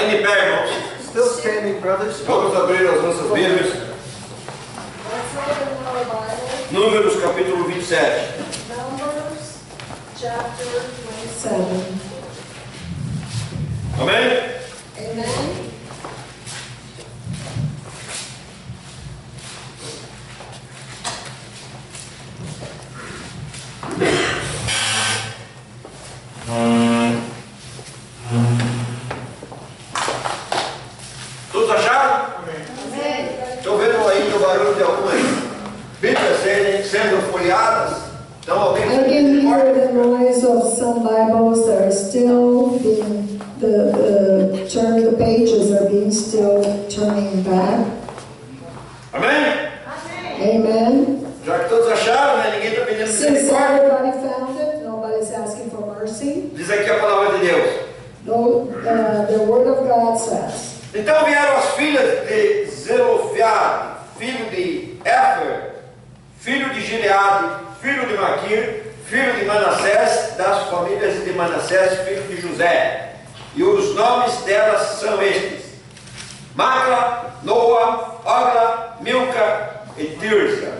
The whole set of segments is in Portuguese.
Ainda em pé, irmãos. Still standing, brothers. Vamos abrir as nossas Bíblias. Let's open our Bible. Números capítulo 27. Numbers chapter 27. Amém? Amen. Todos acharam? Amém. Estou vendo aí o barulho de algumas Bíblias sendo folheadas. Então alguém I can hear the noise of some Bibles that are still being, the pages are being still turning back. Amém? Amen. Já que todos acharam, né? Ninguém está pedindo Since misericórdia. everybody found it, nobody's asking for mercy. Diz aqui a palavra de Deus. Though, the Word of God says. Então vieram as filhas de Zelofeade, filho de Éfer, filho de Gileade, filho de Maquir, filho de Manassés, das famílias de Manassés, filho de José. E os nomes delas são estes: Macla, Noa, Ogla, Milca e Tirsa.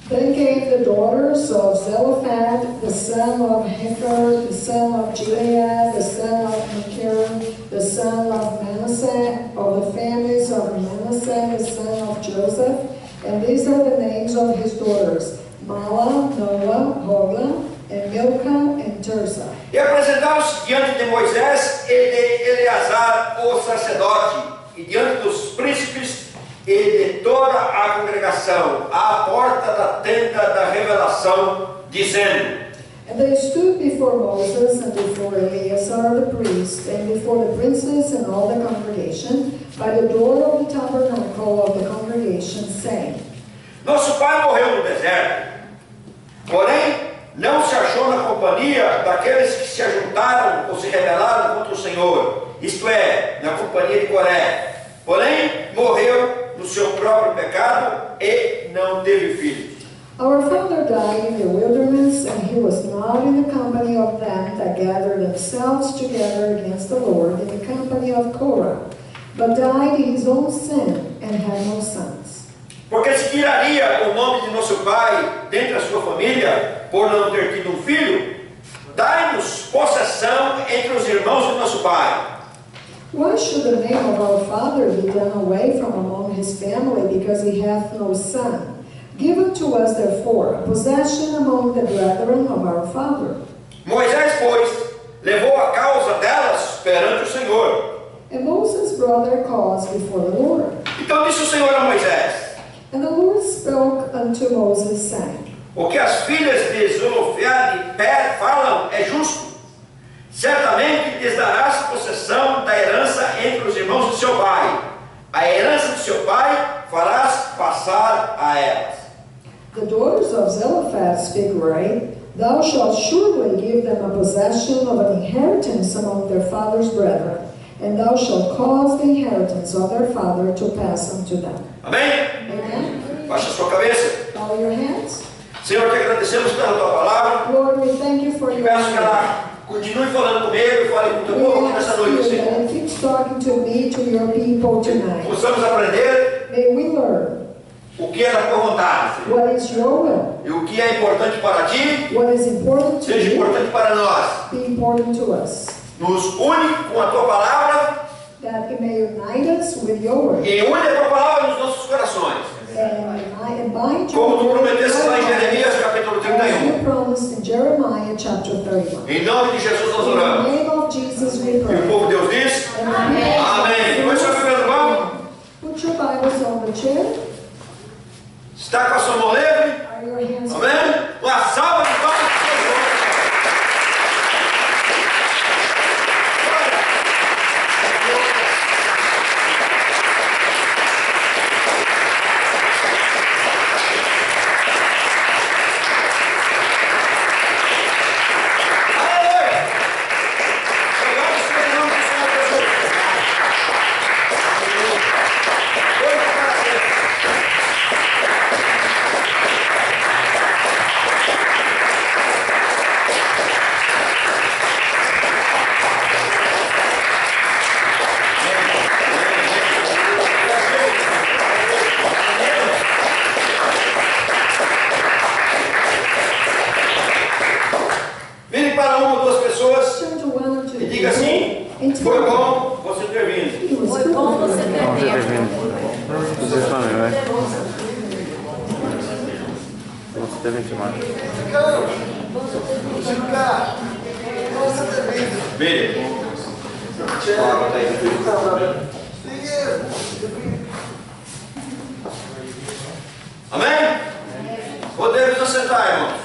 Then came the daughters of Zelophehad, the son of Hefer, the son of Gilead, the son of Machir, the son of Manasseh, of the families of Manasseh, the son of Joseph. And these are the names of his daughters: Mala, Noah, Hogla, and Milcah, and Tirsa. E apresentaram-se diante de Moisés e de Eleazar, o sacerdote, e diante dos príncipes e de toda a congregação, à porta da tenda da revelação, dizendo: And they stood before Moses and before Eleazar the priest, and before the princes and all the congregation, by the door of the tabernacle of the congregation, saying, Nosso pai morreu no deserto, porém não se achou na companhia daqueles que se ajuntaram ou se rebelaram contra o Senhor, isto é, na companhia de Coré. Porém, morreu no seu próprio pecado e não teve filhos. Our father died in the wilderness, and he was not in the company of them that gathered themselves together against the Lord, in the company of Korah, but died in his own sin, and had no sons. Porque se tiraria o nome de nosso pai dentre a sua família, por não ter tido um filho, dai-nos possessão entre os irmãos de nosso pai. Why should the name of our father be done away from among his family, because he hath no son? Give unto us, therefore, a possession among the brethren of our father. Moisés, pois, levou a causa delas perante o Senhor. And Moses brought their cause before the Lord. Então disse o Senhor a Moisés: And the Lord spoke unto Moses, saying, O que as filhas de Zelofeade falam é justo. Certamente lhes darás possessão da herança entre os irmãos de seu pai. A herança de seu pai farás passar a elas. The daughters of Zelophehad speak right. Thou shalt surely give them a possession of an inheritance among their father's brethren, and thou shalt cause the inheritance of their father to pass unto them. Amém? Amen. Baixa a sua cabeça. Bow your hands. Senhor, te agradecemos pela tua palavra. Lord, we thank you for E your peço que word. ela continue falando comigo e fale com o teu povo We nessa ask noite, you Senhor. that it keeps talking to me, to your people tonight. Possamos aprender May we learn o que é da tua vontade, Senhor. what is your will, E o que é importante para ti, what is important to seja you, importante para nós. be important to us. Nos une com a tua palavra That it may unite us with your word. e une a tua palavra nos nossos corações. And bind your Como tu word prometeste lá em in our Jeremias capítulo heart, as 31. you promised in Jeremiah chapter 31. Em nome de Jesus nós In the oramos. name of Jesus we E o pray. povo de Deus diz: Amen. Amém. Põe sua Bíblia no banco. Put your Bibles on the chair. Está com a sua mão livre. Are your hands Amém? Uma salva de palmas para o Senhor. Aleluia. Chegamos Diga assim: foi bom você ter vindo. Foi bom você ter vindo. Vocês também, vai. Você teve que mais. Veja. Amém? Podemos assentar, irmãos.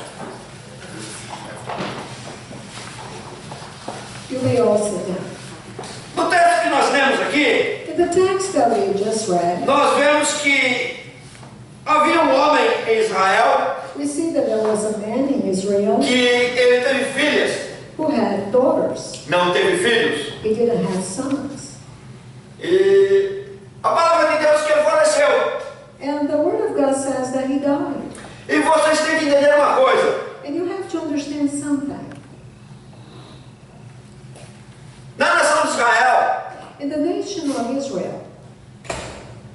You may all sit down. No texto que nós lemos aqui, In the text that we just read, nós vemos que havia um homem em Israel we see that there was a man in Israel que ele teve filhas, who had daughters. não teve filhos. He didn't have sons. E a palavra de Deus que ele faleceu. And the Word of God says that he died. E vocês têm que entender uma coisa. And you have to understand something. Na nação de Israel, In the nation of Israel,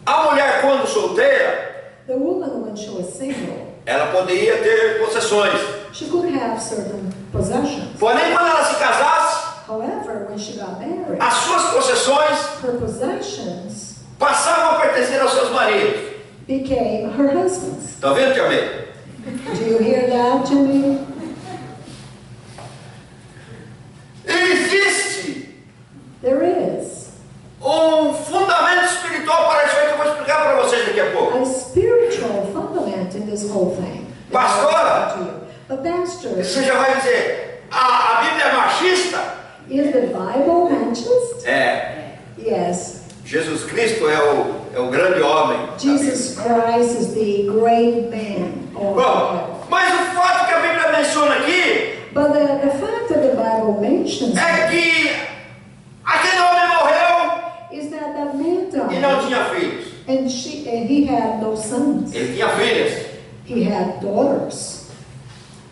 a mulher quando solteira, the woman, when she was single, ela poderia ter possessões. she could have certain possessions. Porém, quando ela se casasse, However, when she got married, as suas possessões her possessions passavam a pertencer aos seus maridos. became her husband's. Está vendo, tia May? Do you hear that, Jimmy? Existe There is um fundamento espiritual para isso aí que eu vou explicar para vocês daqui a pouco. a spiritual fundament in this whole thing. Pastora, To you. But pastor, você já vai dizer, a Bíblia é machista? is the Bible machist? É. Yes. Jesus Cristo é o grande homem. da Jesus Christ is the great man. Bíblia. Bom, mas o fato que a Bíblia menciona aqui But the fact that the Bible mentions é que aquele homem morreu is that that man e não died, tinha filhos. and he had no sons. Ele tinha filhas. He had daughters.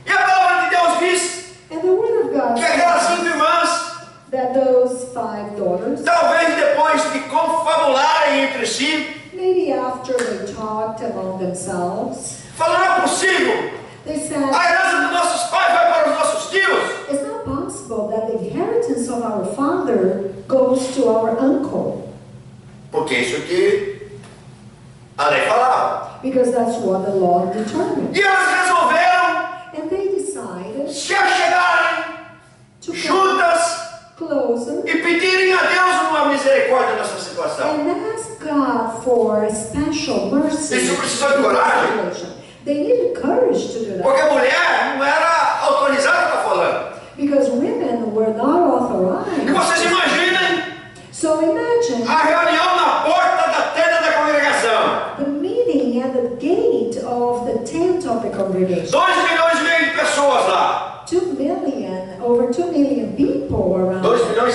E a palavra de Deus diz And the Word of God que aquelas says 5 irmãs, that those 5 daughters, talvez depois de confabularem entre si, maybe after they talked among themselves, falaram: não é possível, they said, a herança dos nossos pais vai para os nossos tios. it's not possible that the inheritance of our father goes to our uncle, Porque isso que a lei falava. because that's what the law determined. E elas resolveram And they decided se achegarem to come juntas closer e pedirem a Deus uma misericórdia nessa situação. and ask God for special mercy. Isso precisou de coragem. They needed courage to do Porque that, a mulher não era autorizada a estar falando. because women were not E authorized. vocês imaginem So imagine a reunião na porta da tenda da congregação. the meeting at the gate of the tent of the congregation. 2,5 milhões de pessoas lá. 2 million, over 2 million people around. 2,5 milhões,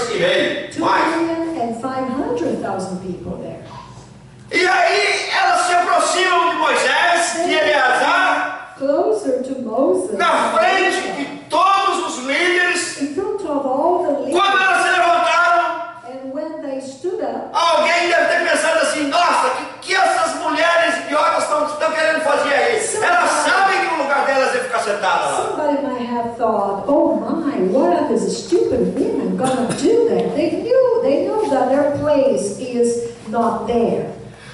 2 mais. million and 500,000 people there. E aí elas se aproximam de Moisés e Eleazar Closer to Moses. na frente de todos os líderes. In front of all the leaders. Quando elas se levantaram, And when they stood up, alguém deve ter pensado assim: nossa, que essas mulheres idiotas estão querendo fazer aí? Elas sabem que o lugar delas é ficar sentada lá. somebody might have thought, oh my, what are these stupid women gonna do there? They know that their place is not there.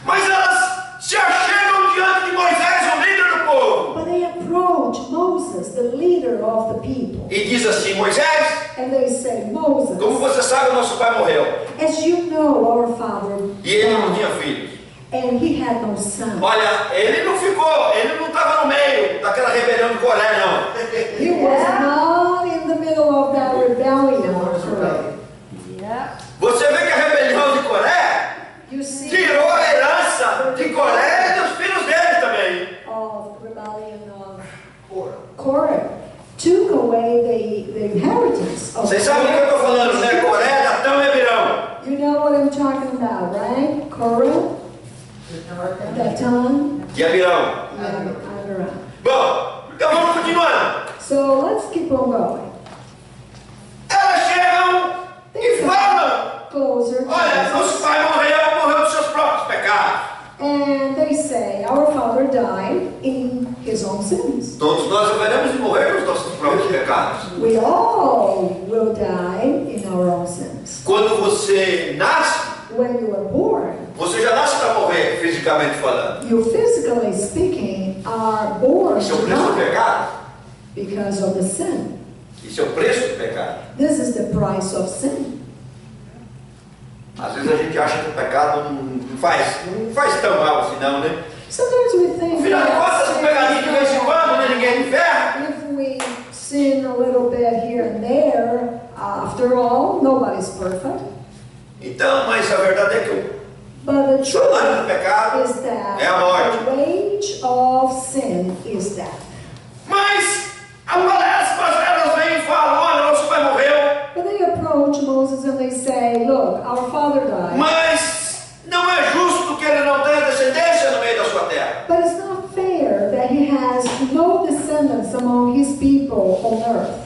Mas elas se achegam diante de Moisés, o líder do povo. But they approach Moses, the leader of the people, E diz assim: Moisés, and they say, Moses, como você sabe, o nosso pai morreu. as you know, our father E ele não died, tinha filhos. and he had no son. Olha, ele não estava no meio daquela rebelião de Coré, não. He was not in the middle of that rebellion. Correct. Você vê que a rebelião de Coré You see, tirou a herança de Coré e dos filhos dele também. of rebellion of Korah took away the inheritance of Vocês sabem do que eu estou falando, né? Coré, Datão e Abirão. You know what I'm talking about, right? Korah, Datan, E Abirão. and Abiram. Bom, então vamos continuando. So let's keep on going. Elas chegam e falam: Closer to olha, nosso Jesus. pai morreu dos seus próprios pecados. And they say, our father died in his own sins. Todos nós haveremos de morrer dos nossos próprios pecados. We all will die in our own sins. Quando você nasce, When you are born, você já nasce para morrer, fisicamente falando. you physically speaking are born Isso é o to preço do die pecado. because of the sin. Isso é o preço do pecado. This is the price of sin. Às vezes a gente acha que o pecado não faz tão mal assim não, né? Sometimes we think Afinal de contas, um pegadinho de vez em quando, né? Ninguém é de ferro. if we sin a little bit here and there, after all, nobody's perfect. Então, mas a verdade é que But the o salário do truth pecado is that é a morte. the wage of sin is death. Mas aparece, mas elas vêm e falam, olha, nosso pai morreu. But they approach Moses and they say, look, our father died. Mas não é justo que ele não tenha descendência no meio da sua terra. But it's not fair that he has no descendants among his people on earth.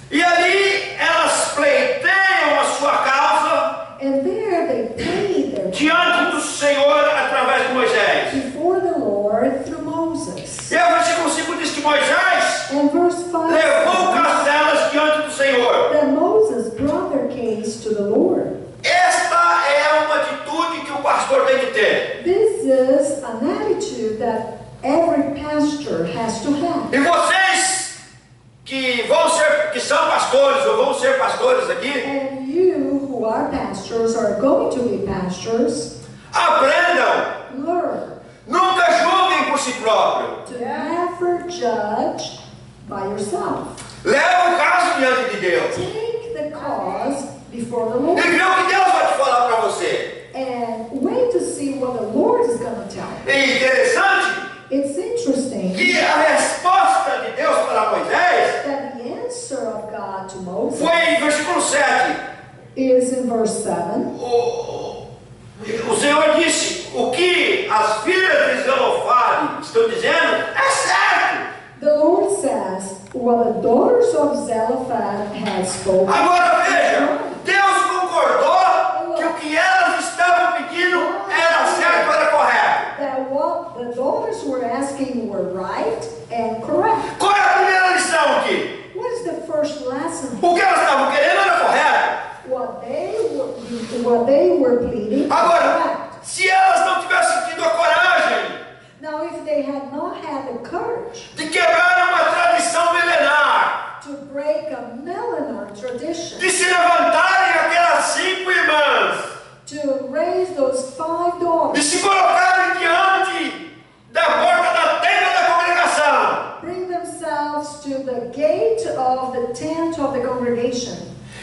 E ali elas pleiteiam a sua causa And there they paid their diante do Senhor através de Moisés. before the Lord through Moses. E o versículo 5 diz que Moisés And verse 5 levou o says caso delas diante do Senhor. that Moses brought their case to the Lord. Esta é uma atitude que o pastor tem que ter. This is an attitude that every pastor has to have. E vocês que são pastores ou vão ser pastores aqui, And you who are pastors are going to be pastors, aprendam. learn Nunca julguem por si próprio. to never judge by yourself. Leva o caso diante de Deus. Take the cause before the E Lord vê o que Deus vai te falar para você. and wait to see what the Lord is going to tell you. É interessante It's interesting que a resposta de Deus para Moisés that the answer of God to Moses foi em versículo 7. is in verse 7. O Senhor disse: o que as filhas de Zelofade estão dizendo é certo. The Lord says, what the daughters of Zelophehad had spoken. Agora veja, Deus concordou que o que elas estavam pedindo era certo, era correto. That what the daughters were asking were right and correct. Qual é a primeira lição aqui? What is the first lesson? O que elas estavam querendo era correto. What they were pleading was Agora, correct. se elas não tivessem tido a coragem Now, if they had not had the courage de quebrar uma tradição milenar, to break a millennial tradition, de se levantarem aquelas 5 irmãs, to raise those 5 de daughters, se colocarem diante da porta da tenda da congregação bring themselves to the gate of the tent of the congregation,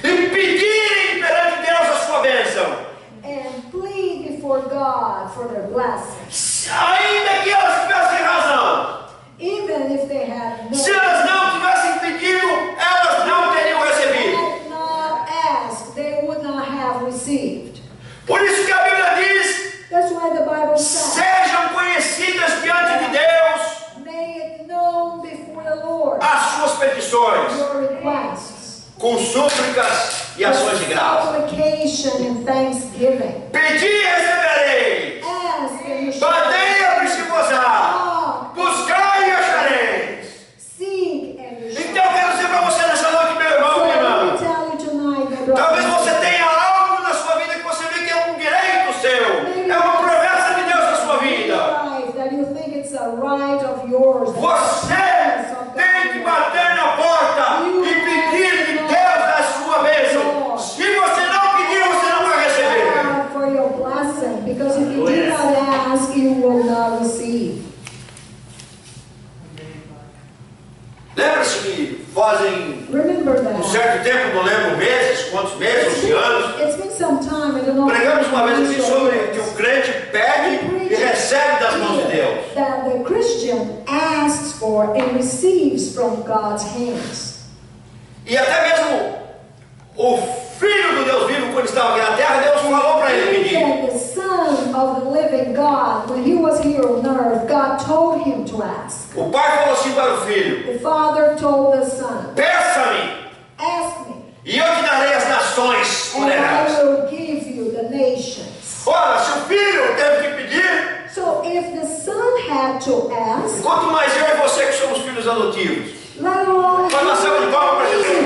e pedirem perante Deus a sua bênção, and plead before God for their blessing, ainda que elas tivessem razão, even if they had se elas não tivessem pedido, elas não teriam recebido. had not asked, they would not have received. Por isso que a Bíblia diz: That's why the Bible says, sejam conhecidas diante de Deus make it known before the Lord as suas petições, your requests, com súplicas e ações de graça. supplication and thanksgiving. Pedi e recebereis, Ask and you shall batei e abrir-se-vos-á, buscai e achareis. seek and you shall. Então eu quero dizer para você nessa noite, meu irmão, So minha let irmã, me tell you tonight, my talvez brother, você tenha algo na sua vida que você vê que é um direito seu, é uma promessa de Deus na sua vida. right, that you think it's a right of yours. Você tem que bater na porta e pedir de Deus a sua bênção. Se você não pedir, você não vai receber. God for your blessing, because if you do not ask, you will not receive. Lembra-se que fazem Remember um that. certo tempo, não lembro meses, quantos meses, ou anos, It's been some time, I don't know. pregamos uma vez aqui sobre que o crente pede e recebe das mãos de Deus. That the Christian asks for and receives from God's hands. E até mesmo o Filho do Deus vivo, quando estava aqui na terra, Deus falou para ele pedir. And the Son of the living God, when he was here on earth, God told him to ask. O pai falou assim para o filho: The Father told the Son, peça-me, ask me, e eu te darei as nações and I poderosas. will give you the nations. Ora, se o filho teve que pedir, So if the Son had to ask, quanto mais eu e você que somos filhos adotivos. let alone Uma salva de palmas para Jesus.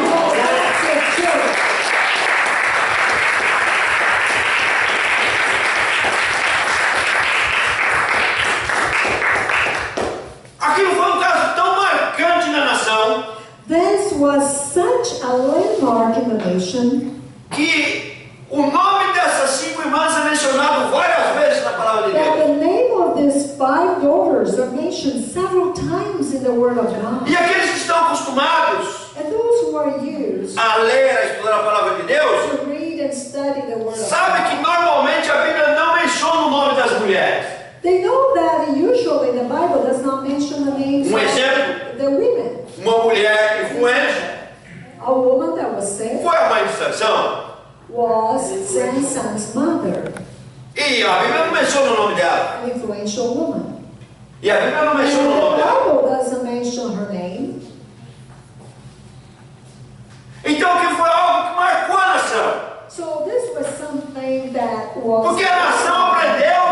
nation, que o nome dessas 5 irmãs é mencionado várias vezes na palavra de that Deus. the name of these 5 daughters are mentioned several times in the Word of God. E aqueles que estão acostumados And those who are used a ler, a estudar a palavra de Deus, to read and study the Word of sabe God, que normalmente a Bíblia não menciona o nome das mulheres. they know that usually the Bible does not mention the names Exemplo. of the women. Uma mulher influente A woman that was saved foi a mãe de Sansão. was Samson's mother, E a Bíblia não menciona o nome dela. an influential woman. E a Bíblia não And menciona o nome the dela. Bible doesn't mention her name. Então que foi algo que marcou a nação. So this was something that was, Porque a nação aprendeu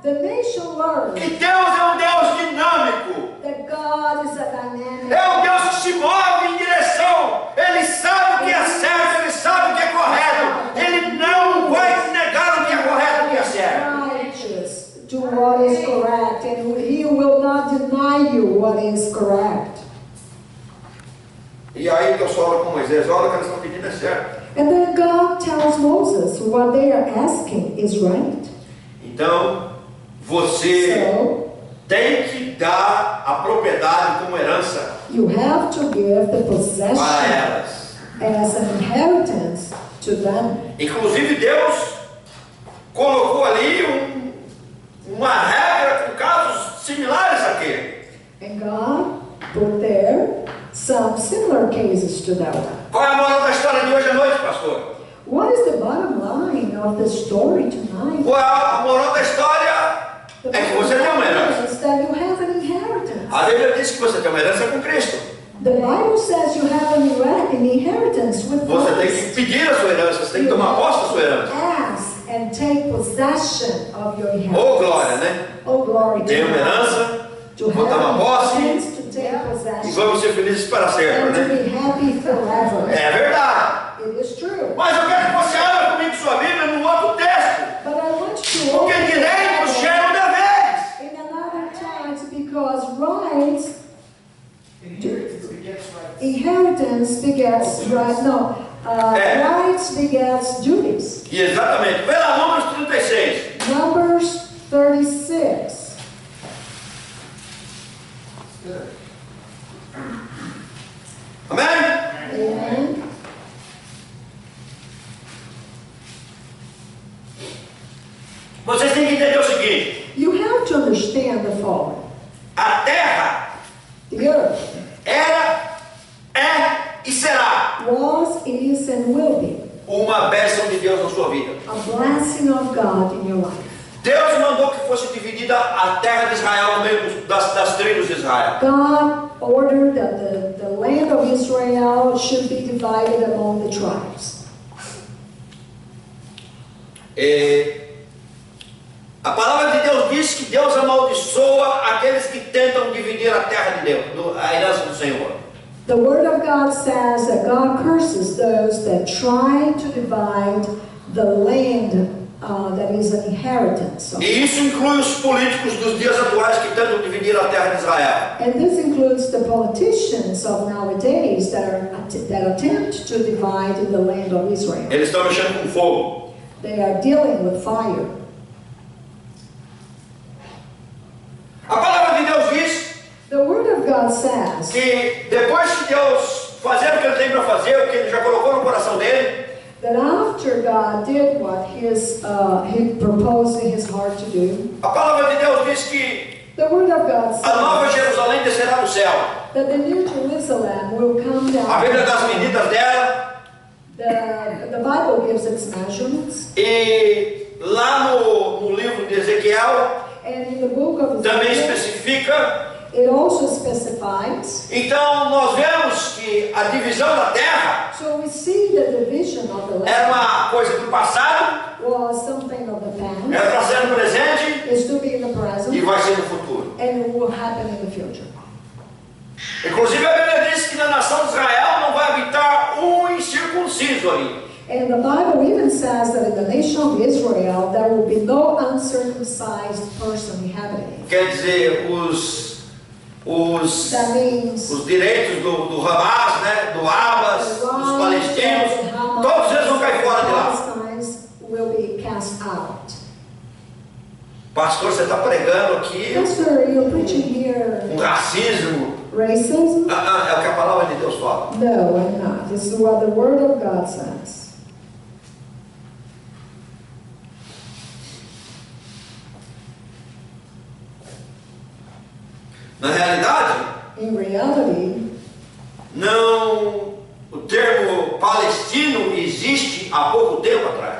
the nation learned que Deus é um Deus dinâmico. that God is a dynamic. É um Deus que se move em direção. Ele sabe o que é certo, ele sabe o que é correto. Ele não vai negar o que é correto, o que é certo. Righteous, do what is correct, and He will not deny you what is correct. E aí Deus fala com Moisés, olha o que eles estão pedindo é certo. And then God tells Moses what they are asking is right. Então, você So tem que dar a propriedade como herança you have to give the para possession elas. as an inheritance to them. Inclusive Deus colocou ali uma regra com casos similares àquele. And God put there some similar cases to that one. Qual é a moral da história de hoje à noite, pastor? What is the bottom line of the story tonight? Qual é a moral da história? The É que você tem uma herança. is that you have an inheritance. A Bíblia diz que você tem uma herança com Cristo. The Bible says you have an inheritance with Você tem Christ. que pedir a sua herança, você tem que tomar posse da sua herança. Ask and take possession of your inheritance. Ô glória, né? Oh, glory to Tem uma God. herança, To vou tomar have posse inheritance, to take e possession, vamos ser felizes para sempre, and to né? be happy forever. É verdade. It is true. Mas eu quero que você abra comigo sua Bíblia no outro texto. But I want you to Porque open direitos the geram deveres. in another text because rights, inheritance begets right. No, rights begets duties. E exatamente. Vê lá Números 36. Numbers 36. Amém? Amen. Vocês têm que entender o seguinte. You have to understand the following. A terra The earth era, é e será was, is, and will be uma bênção de Deus na sua vida. a blessing of God in your life. Deus mandou que fosse dividida a terra de Israel no meio das tribos de Israel. God ordered that the land of Israel should be divided among the tribes. A palavra de Deus diz que Deus amaldiçoa aqueles que tentam dividir a terra de Deus, a herança do Senhor. The Word of God says that God curses those that try to divide the land that is an inheritance. E isso inclui os políticos dos dias atuais que tentam dividir a terra de Israel. And this includes the politicians of nowadays that attempt to divide the land of Israel. Eles estão mexendo com fogo. They are dealing with fire. A palavra de Deus diz The Word of God says que depois de Deus fazer o que Ele tem para fazer, o que Ele já colocou no coração dele, that after God did what He proposed in His heart to do, a palavra de Deus diz que the Word of God a nova says Jerusalém descerá do céu. that the New Jerusalem will come A Bíblia dá as down. medidas dela, The Bible gives its measurements, e lá no livro de Ezequiel and in the book of também Ezekiel, especifica. it also specifies. Então nós vemos que a divisão da terra So we see the division of the era land uma coisa do passado, was something of the past, era para ser no presente is to be in the e present, vai ser no futuro. and it will happen in the future. Inclusive a Bíblia diz que na nação de Israel não vai habitar um incircunciso ali. And the Bible even says that in the nation of Israel there will be no uncircumcised person inhabiting. Quer dizer, os That means direitos do Hamas, né, do Hamas, dos palestinos, Todos eles vão cair fora de lá. Palestinians will be cast out. Pastor, você está pregando aqui Pastor, you're preaching here racismo. racism? É o que a palavra de Deus fala. No, I'm not. This is what the Word of God says. Na realidade, In reality, não, o termo palestino existe há pouco tempo atrás.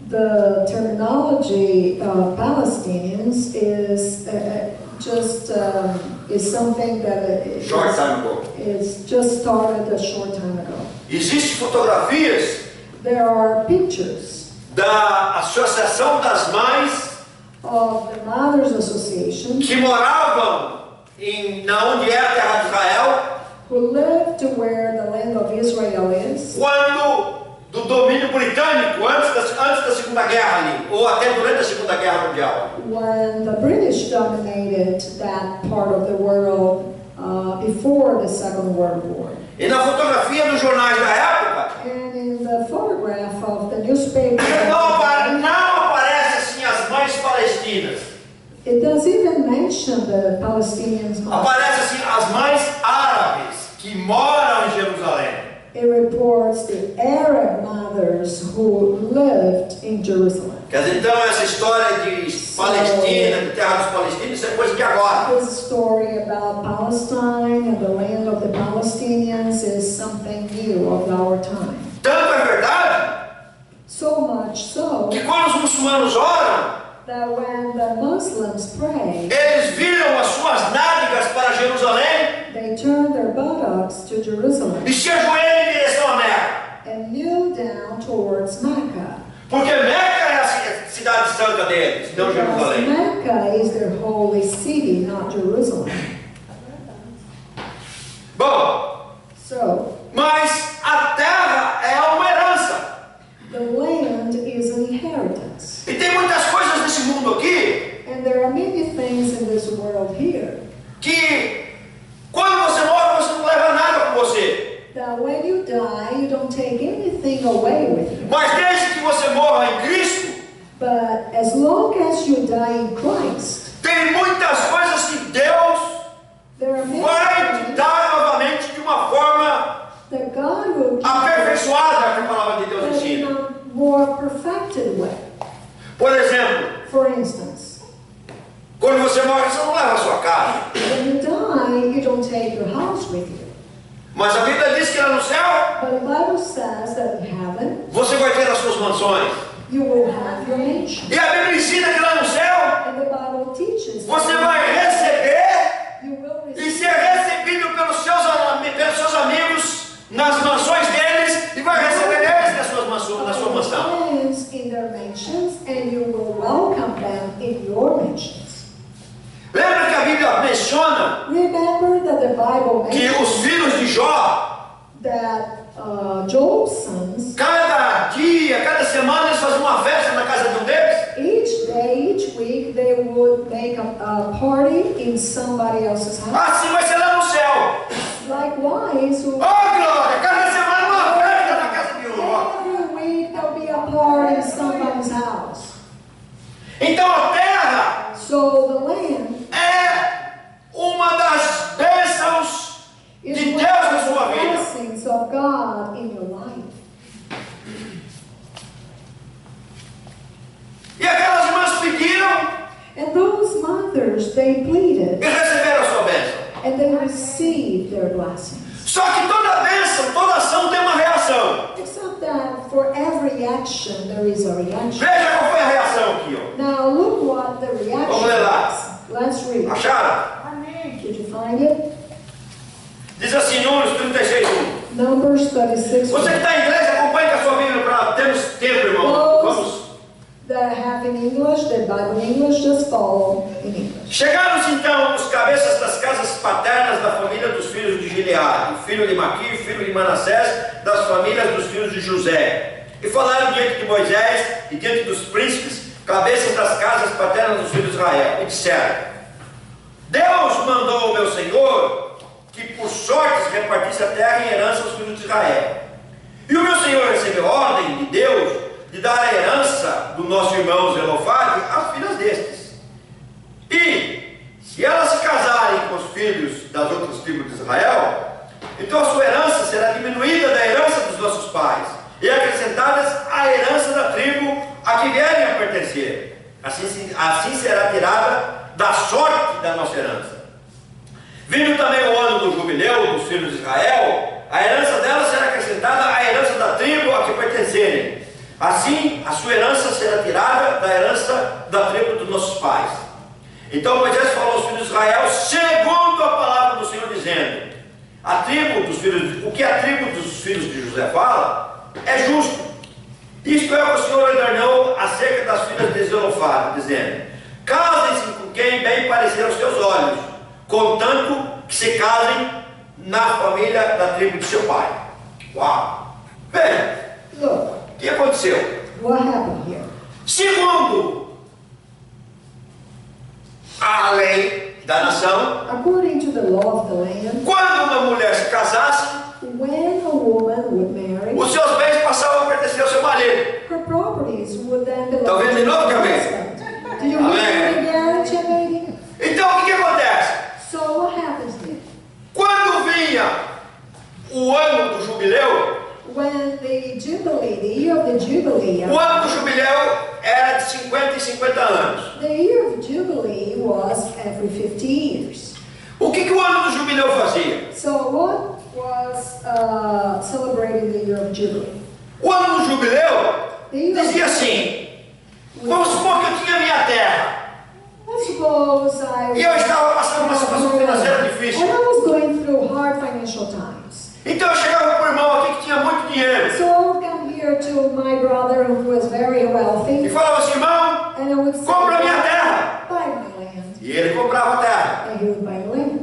the terminology of Palestinians is is something that Short time ago. it's just started a short time ago. Existem fotografias There are pictures da Associação das Mães of the Mothers Association que moravam na onde é a terra de Israel who live to where the land of Israel is. quando do domínio britânico, antes da Segunda Guerra ali, ou até durante a Segunda Guerra Mundial. When the British dominated that part of the world before the Second World War. E na fotografia dos jornais da época, And in the photograph of the newspaper, não aparece assim as mães palestinas. it does even mention the Palestinians. Aparece assim as mães árabes que moram em Jerusalém. It reports the Arab mothers who lived in Jerusalem. Quer dizer, então essa história de Palestina, de terra dos palestinos, isso é coisa de agora. This story about Palestine and the land of the Palestinians is something new of our time. Tanto é verdade So much so que quando os muçulmanos oram, that when the Muslims pray, eles viram as suas nádegas para Jerusalém they turn their buttocks to Jerusalem e se ajoelham em direção a Meca. and kneel down towards Mecca. Porque Meca é a cidade santa deles, não Because Jerusalém. Mecca is their holy city, not Jerusalem. Bom, So, mas a terra é uma herança. the land is an inheritance. E tem muitas coisas nesse mundo aqui And there are many things in this world here que quando você morre você não leva nada com você. that when you die, you don't take anything away with you. Mas desde que você morra em Cristo, But as long as you die in Christ, tem muitas coisas que Deus there are many vai te things dar novamente de uma forma that God will give aperfeiçoada, que a palavra de Deus us in ensina. a more perfected way. Por exemplo, For instance, quando você morre, você não leva a sua casa. when you die, you don't take your house with you. Mas a Bíblia diz que lá no céu, But the Bible says that in heaven, você vai ter as suas mansões. you will have your mansion. E a Bíblia ensina que lá no céu, And the Bible teaches você that vai receber you will e receive ser recebido pelos seus amigos nas mansões deles e vai receber eles na sua mansão. friends in their mansions, and you will welcome them in your mansions. Lembra que a Bíblia menciona Remember that the Bible que os mentions filhos de Jó, that Job's sons, cada dia, cada semana, eles faziam uma festa na casa de um deles? each day, each week, they would make a party in somebody else's house. Assim vai ser lá no céu. Likewise, Oh, glória! Cada semana uma festa na casa de um. every week there'll be a party in somebody's house. Então a terra So the land é uma das bênçãos is de one Deus na of sua the vida. blessings of God in your life. E aquelas irmãs pediram And those mothers, they e pleaded, receberam a sua bênção. and they received their blessings. Só que toda bênção, toda ação tem uma reação. Except that for every action, there is a reaction. Veja qual foi a reação aqui, ó. Now look what the reaction Vamos ler lá. is. Let's read. Acharam? Did you find it? Diz assim, Números 36:1. Numbers 36. Você que está em inglês, acompanhe com a sua Bíblia para termos tempo, irmão. Vamos. That have in English, the Bible in English, just follow in English. Chegaram-se então os cabeças das casas paternas da família dos filhos de Gileade, filho de Maquir, filho de Manassés, das famílias dos filhos de José. E falaram diante de Moisés e diante dos príncipes, cabeças das casas paternas dos filhos de Israel, e disseram: Deus mandou ao meu Senhor que por sortes repartisse a terra em herança aos filhos de Israel. E o meu senhor recebeu ordem de Deus de dar a herança do nosso irmão Zelofade às filhas destes. E se elas se casarem com os filhos das outras tribos de Israel, então a sua herança será diminuída da herança dos nossos pais e acrescentadas à herança da tribo a que vierem a pertencer. Assim será tirada da sorte da nossa herança. Vindo também o ano do jubileu dos filhos de Israel, a herança delas será acrescentada à herança da tribo a que pertencerem. Assim, a sua herança será tirada da herança da tribo dos nossos pais. Então Moisés falou aos filhos de Israel, segundo a palavra do Senhor, dizendo: o que a tribo dos filhos de José fala é justo. Isto é o que o Senhor ordenou acerca das filhas de Zelofade, dizendo: casem-se com quem bem parecer aos seus olhos, contanto que se casem na família da tribo de seu pai. Uau! Veja, Look, o que aconteceu? what happened here? Segundo a lei da nação, According to the law of the land, quando uma mulher se casasse, when a woman would marry, os seus bens passavam a pertencer ao seu marido. her properties would then belong Tá vendo de to novo, her Gabriel? husband. Did you hear it again, Timothy? Então o que acontece? So what happens then? Quando vinha o ano do jubileu, When the Jubilee, the year of the Jubilee, o ano do jubileu era de 50 em 50 anos. the year of Jubilee was every 50 years. O que o ano do jubileu fazia? So what was celebrating the year of Jubilee? O ano do jubileu dizia assim: vamos supor que eu tinha minha terra Let's suppose e eu estava passando uma situação financeira and difícil. I was going through hard financial times. Então eu chegava para o irmão aqui que tinha muito dinheiro So I would come here to my brother who was very e wealthy, falava assim: irmão, and I would say, compra a minha terra. buy my land. E ele comprava a terra. And he would buy the land.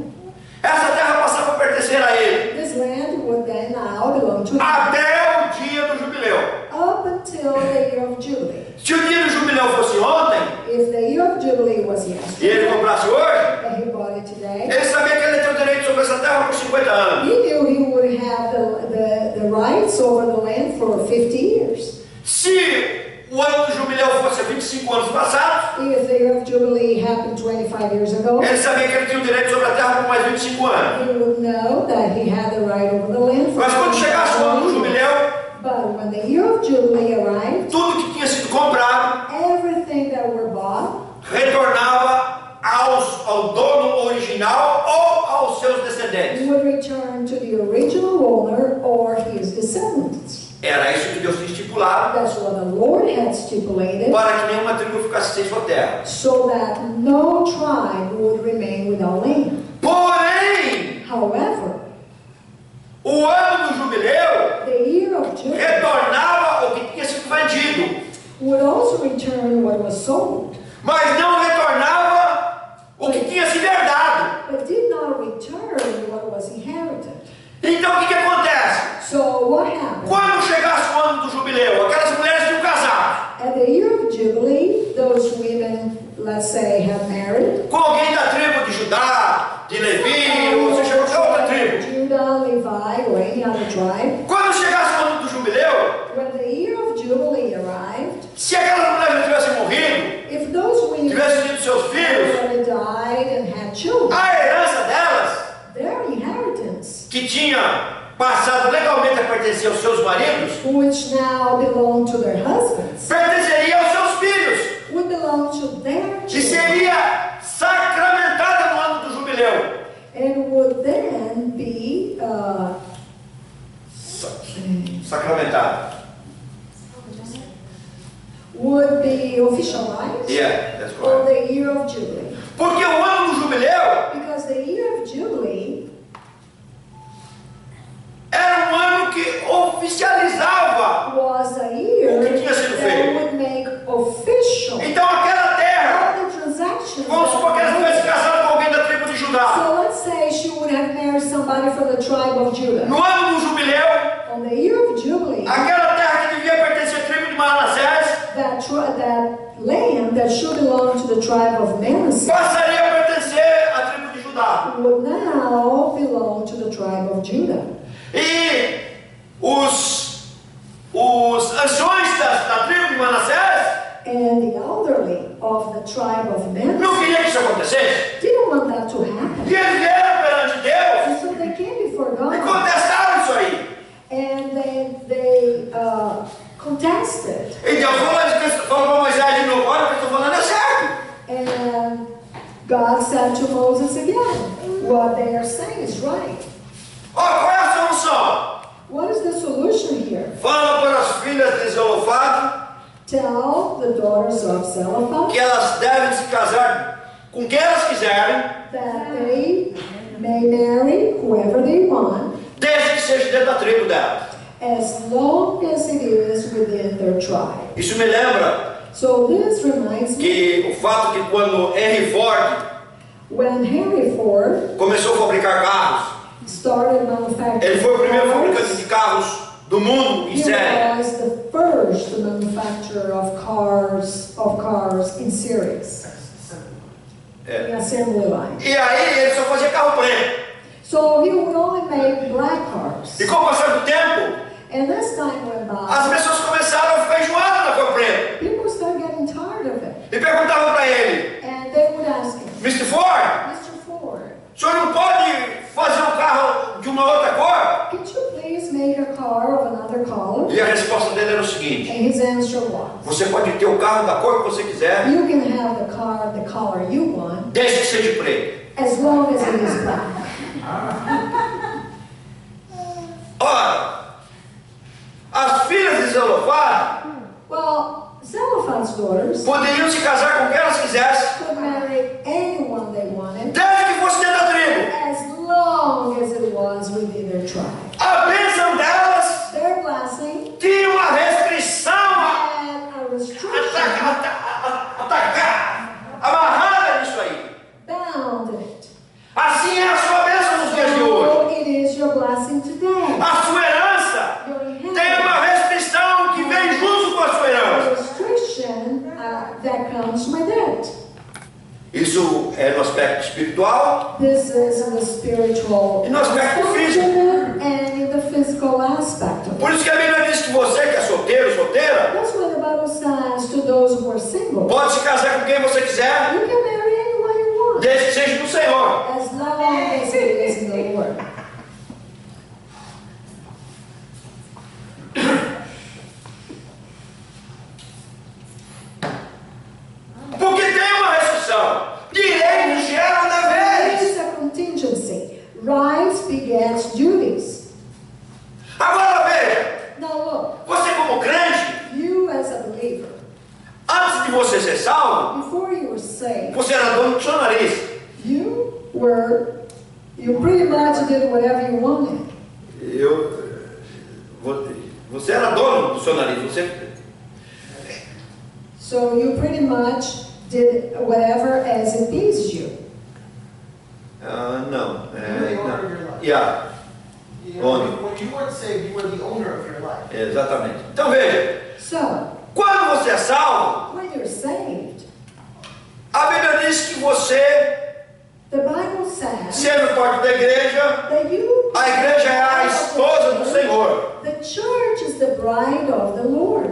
Essa terra passava a pertencer a ele This land would then now belong to him até o dia do jubileu. up until the year of Jubilee. Se o dia do jubileu fosse ontem If the year of Jubilee was e yesterday, ele comprasse hoje, and he bought it today, ele sabia que ele ia ter o direito sobre essa terra por 50 anos. he knew he would have the rights over the land for 50 years. Se o ano do jubileu fosse há 25 anos passados, If the year of Jubilee happened 25 years ago, ele sabia que ele tinha o direito sobre a terra por mais 25 anos. he would know that he had the right over the land for Mas quando chegasse o ano do 25 years. jubileu, But when the year of Jubilee arrived, tudo que tinha sido comprado everything that were bought retornava ao dono original ou aos seus descendentes. would return to the original owner or his descendants. Era isso que Deus tinha estipulado That's what the Lord had stipulated, para que nenhuma tribo ficasse sem sua terra. so that no tribe would remain without land. Porém, However, o ano do jubileu the year of Jubilee retornava o que tinha sido vendido, would also return what was sold, mas não retornava o que tinha sido herdado. but did not return what was inherited. Então o que acontece? So what happened? Quando chegasse o ano do jubileu, aquelas mulheres tinham casado At the year of Jubilee, those women, let's say, had married. com alguém da tribo de Judá, de Levi, ou seja, qualquer outra tribo. Judah, Levi, or any other tribe. Quando chegasse o ano do jubileu, When the year of Jubilee arrived, se aquelas mulheres não tivessem morrido, if those women tivessem tido seus filhos, already died and had children, a herança delas, their inheritance, que tinha passado legalmente a pertencer aos seus maridos, which now belong to their husbands, pertenceria aos seus filhos would belong to their e children, seria sacramentada no ano do jubileu. and would then be Sacramentada. would be officialized Yeah, that's on correct. the year of Jubilee. Porque o ano do jubileu Because the year of Jubilee era um ano que oficializava. was a year O que tinha sido that feito. would make official Então aquela terra, all the transactions. vamos supor que ela tivesse casado com alguém da tribo de Judá. So let's say she would have married somebody from the tribe of Judah. No ano do jubileu, On the year of Jubilee, aquela terra que devia pertencer à tribo de Manassés that land that should belong to the tribe of Manasseh passaria a pertencer à tribo de Judá. would now belong to the tribe of Judah. E os the tribe of Manasseh não queria que isso acontecesse. didn't want that to happen. E eles vieram perante Deus And so they came before e God contestaram isso aí. and they contested. E Deus falou para Moisés de novo: olha, o que eu estou falando é certo. And God said to Moses again, what they are saying is right. Olha, qual é a solução? What is the solution here? Fala para as filhas de Zelofade Tell the daughters of Zelophehad que elas devem se casar com quem elas quiserem, that they may marry whoever they want, desde que seja dentro da tribo dela. as long as it is within their tribe. Isso me lembra So this reminds me que o fato que quando Henry Ford when Henry Ford começou a fabricar carros, started manufacturing ele foi o primeiro fabricante cars. de carros do mundo em He série. was the first manufacturer of cars in series, in assembly line. E aí ele só fazia carro preto. So he would only make black cars. E com o passar do tempo, And as time went as by, pessoas começaram a ficar enjoadas da cor preta. people started getting tired of it. E perguntavam para ele: And they would ask him, Mr. Ford, Mr. Ford, o senhor não pode fazer um carro de uma outra cor? could you please make a car of another color? E a resposta dele era o seguinte: And his answer was, você pode ter o carro da cor que você quiser, you can have the car the color you want, desde que seja preto. as long as it is black. Ora, as filhas de Zelofade Well, Zelophehad's daughters poderiam se casar com quem elas quisessem, could marry anyone they wanted, desde que fosse dentro da tribo. as long as it was within their tribe. A bênção delas Their blessing tinha uma restrição had a restriction amarrada nisso aí. bound in it. Assim é a sua bênção nos dias de hoje. So it is your blessing today. A sua herança Your tem inheritance. uma restrição que vem junto com a sua A herança. restriction that comes with it. Isso é no aspecto espiritual. This is in the spiritual E no aspecto aspect físico. of it and in the physical aspect of Por it. isso que a Bíblia diz que você que é solteiro, solteira, That's why the Bible says to those who are single, pode se casar com quem você quiser, you can marry anyone you want, desde que seja do Senhor. as long as it is in the Lord. Porque tem uma restrição. Direitos geram There deveres. is a contingency. Rights begets duties. Agora veja, Now look, você como crente, you as a believer, antes de você ser salvo, before you were saved, você era dono do seu nariz. you pretty much did whatever you wanted. Você era dono do seu nariz. Você, So you pretty much did whatever as it pleased you. não. You're the owner of your life. Yeah, You Owner. know, when you weren't saved, you were the owner of your life. exatamente. Então veja, So, quando você é salvo, when you're saved, a Bíblia diz que você, the Bible says sendo parte da igreja, that you, a igreja é a esposa do Senhor. the church is the bride of the Lord.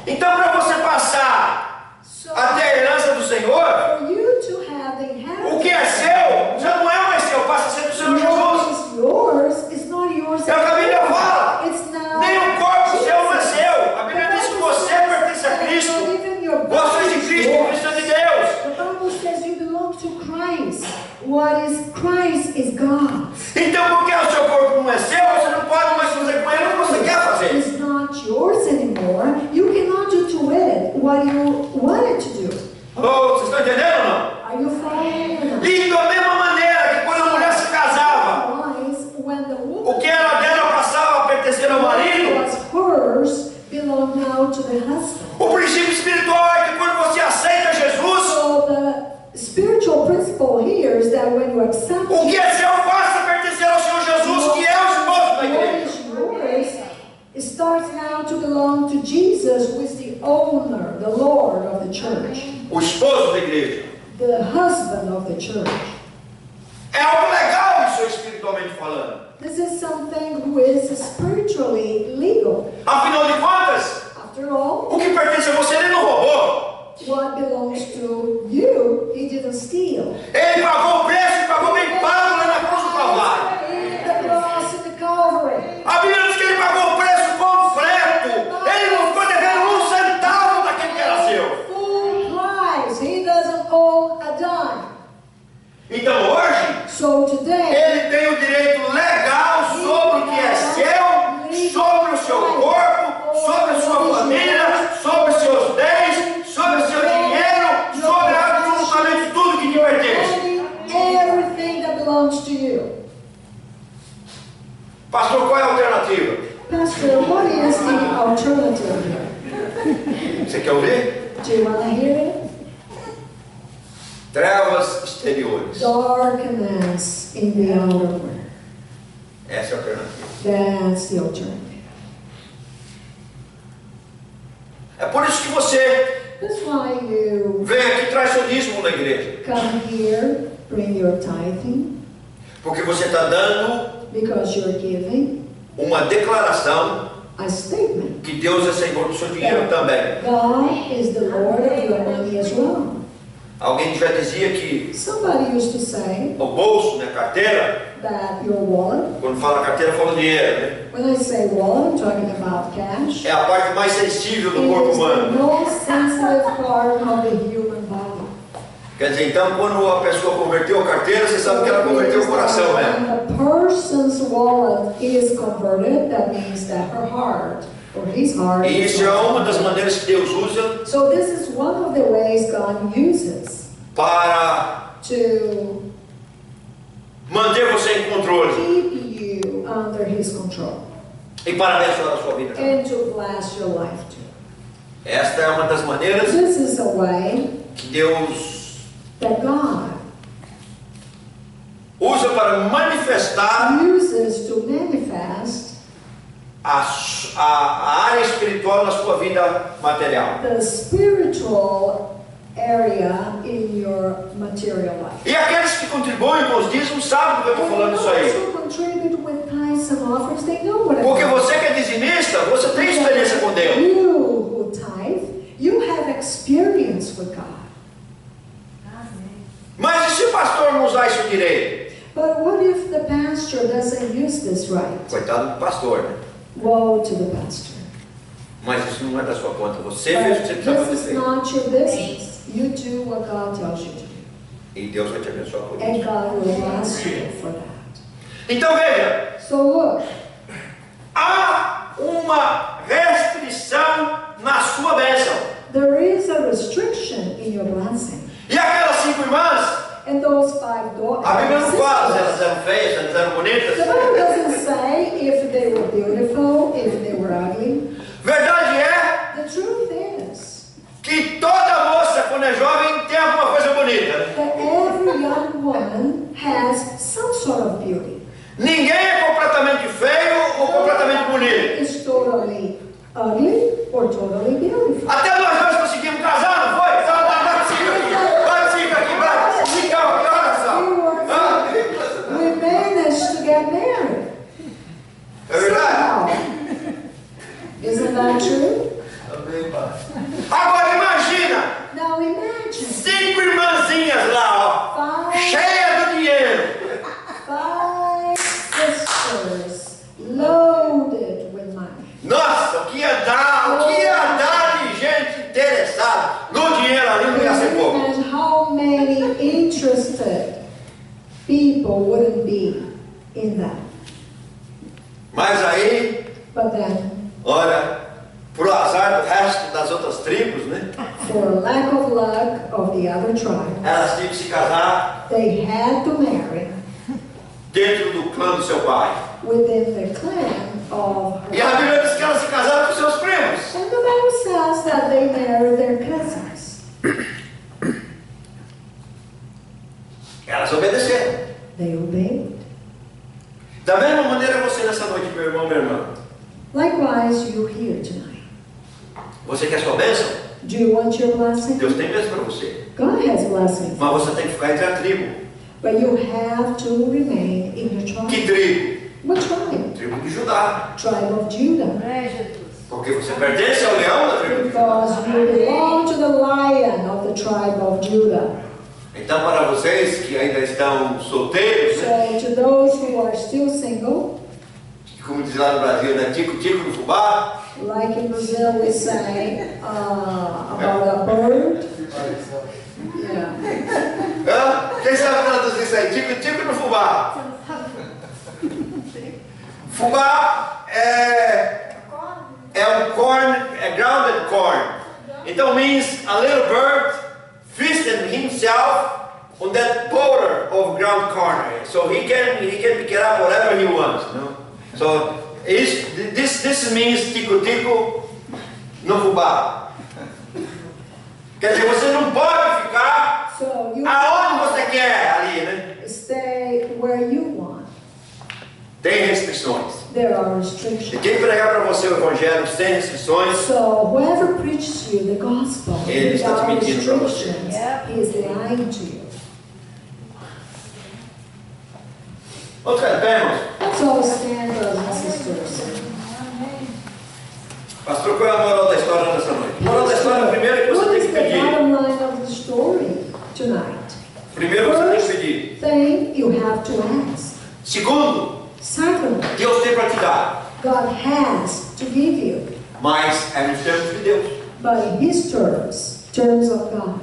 Então, para você passar So, a ter a herança do Senhor, for you to have the o que é inheritance, seu já não é mais seu, passa a ser do Senhor Jesus. what is yours is not yours É o que a Bíblia fala. It's now Nem o corpo seu não é Jesus. seu. A Bíblia diz que você pertence a Cristo. Você é de Cristo, Cristo é de Deus. The Bible says you belong to Christ. What is Christ is God. Então, porque o seu corpo não é seu, você não pode mais fazer com ele o que você quer fazer. It's not yours anymore. You cannot do to it what you wanted to do. Oh, vocês estão entendendo ou não? Are you following or not? E da mesma maneira que quando a mulher se casava, Likewise, when the o woman que era dela passava a pertencer ao marido. was hers, belong now to the husband. O princípio espiritual é que quando você aceita Jesus, So the spiritual principle here is that when you accept o que é seu passa a pertencer ao Senhor Jesus, que é o esposo da what igreja. is yours, it starts now to belong to Jesus, who is the owner, the Lord of the church, O esposo da igreja. the husband of the church. É algo legal isso espiritualmente falando. This is something who is spiritually legal. Afinal de contas, After all, o que pertence a você ele não roubou. what belongs to you, he didn't steal. Ele pagou o preço e pagou bem pago lá na cruz do Calvário. In the cross of the Calvary. A Bíblia diz que ele pagou o preço completo. Ele não ficou devendo um centavo daquele que era seu. Full price. He doesn't owe a dime. Então hoje, So today, ele tem o direito legal sobre o que é seu, sobre o seu corpo, sobre a sua família, sobre os seus bens, sobre o seu dinheiro, sobre absolutamente tudo que lhe pertence. everything that belongs to you. Pastor, qual é a alternativa? Pastor, what is the alternative here? Você quer ouvir? Do you want to hear it? Trevas exteriores. Darkness in the outer world. Essa é a alternativa. That's the alternative. É por isso que você That's why you vem aqui e traz seu dízimo na igreja. come here, bring your tithing, Porque você está dando because you're giving uma declaração a statement. que Deus é Senhor do seu dinheiro também. God is the Lord of your money as well. Alguém já dizia que Somebody used to say o bolso, né, carteira, that your wallet, quando fala carteira, fala dinheiro, né? when I say wallet, I'm talking about cash, É a parte mais sensível do it corpo is the humano. most sensitive part of the human body. Quer dizer, então, quando a pessoa converteu a carteira, você sabe que ela converteu o coração, né? When a person's wallet is converted, that means that her heart, or his heart, E is isso é uma das converted. maneiras que Deus usa So this is one of the ways God uses para to manter você em controle keep you under His control e para abençoar a sua vida. and to bless your life too. Esta é uma das maneiras This is a way que Deus that God usa para manifestar uses to manifest a área espiritual na sua vida material. the spiritual area in your material life. E aqueles que contribuem com os dízimos sabem do que eu estou falando isso aí. Those who contribute with tithes and offerings, they know what I Porque mean. você que é dizimista, você tem experiência com Deus. You who tithe, you have experience with God. Mas e se o pastor não usar isso direito? But what if the pastor doesn't use this right? Coitado do pastor, né? Woe to the pastor. Mas isso não é da sua conta. Você fez o que você But precisava this is ter feito. not your business. You do what God tells you to do. E Deus vai te abençoar por And isso. God will bless you for that. Então veja, So look, há uma restrição na sua bênção. there is a restriction in your blessing. E aquelas 5 irmãs, And those 5 daughters. a Bíblia não fala se elas eram feias, se elas eram bonitas. The Bible doesn't say if they were beautiful, if they were ugly. Verdade é The truth is que toda moça, quando é jovem, tem alguma coisa bonita. Né? that every young woman has some sort of beauty. Ninguém é completamente feio ou completamente bonito. It's totally ugly or totally beautiful. Até nós dois conseguimos casar, não foi? Dá 5 aqui, vai 5 aqui, vai 5 aqui, olha só. Hã? We managed to get married. É verdade? Somehow. Isn't that true? Agora imagina, Now imagine 5 irmãzinhas lá, ó, five, cheia do dinheiro. 5 sisters loaded with money. Nossa, o que ia dar de gente interessada no dinheiro ali não ia ser Can you pouco. imagine how many interested people wouldn't be in that? Mas aí, But then, olha, pro azar do resto das outras tribos, né? for lack of luck of the other tribe, Elas tinham que se casar they had to marry dentro do clã do seu pai. within the clan of E a her. Bíblia diz que elas se casaram com seus primos. And the Bible says that they married their cousins. Elas obedeceram. They obeyed. Da mesma maneira você nessa noite, meu irmão, minha irmã. Likewise, you here tonight. Você quer sua bênção? Do you want your blessing? Deus tem bênção para você. God has blessings. Mas você tem que ficar entre a tribo. But you have to remain in your tribe. Que tribo? What tribe? Tribo de Judá. Tribe of Judah. Não é Jesus? Porque você pertence ao leão da tribo de Judá. Because you belong to the lion the tribe of Judah. Então, para vocês que ainda estão solteiros, né? So to those who are still single, Como diz lá no Brasil, né? Tico-tico no fubá. like in Brazil we say about a bird. Yeah. Quem sabe traduzir isso aí? Tico-tico no fubá. Fubá é um corn, é grounded corn. Então means a little bird feasted himself on that powder of ground corn. So he can pick it up whatever he wants. No? So this means tico-tico no fubá. Quer dizer, você não pode ficar So you aonde você quer ali, né? stay where you want. Tem restrições. There are E restrictions. quem pregar para você o evangelho sem restrições, So whoever preaches you the gospel Ele está te without mentindo para você. restrictions, he is lying to you. vamos ficar de pé, irmãos? Let's all stand, brothers and sisters. Pastor, qual é a moral da história dessa noite? A moral da história, primeiro, é que você What tem is que the pedir. bottom line of the story tonight? Primeiro, você tem que pedir. Thing you have to ask. Segundo, Second, Deus tem para te dar, God has to give you, mas é nos termos de Deus. but in His terms of God.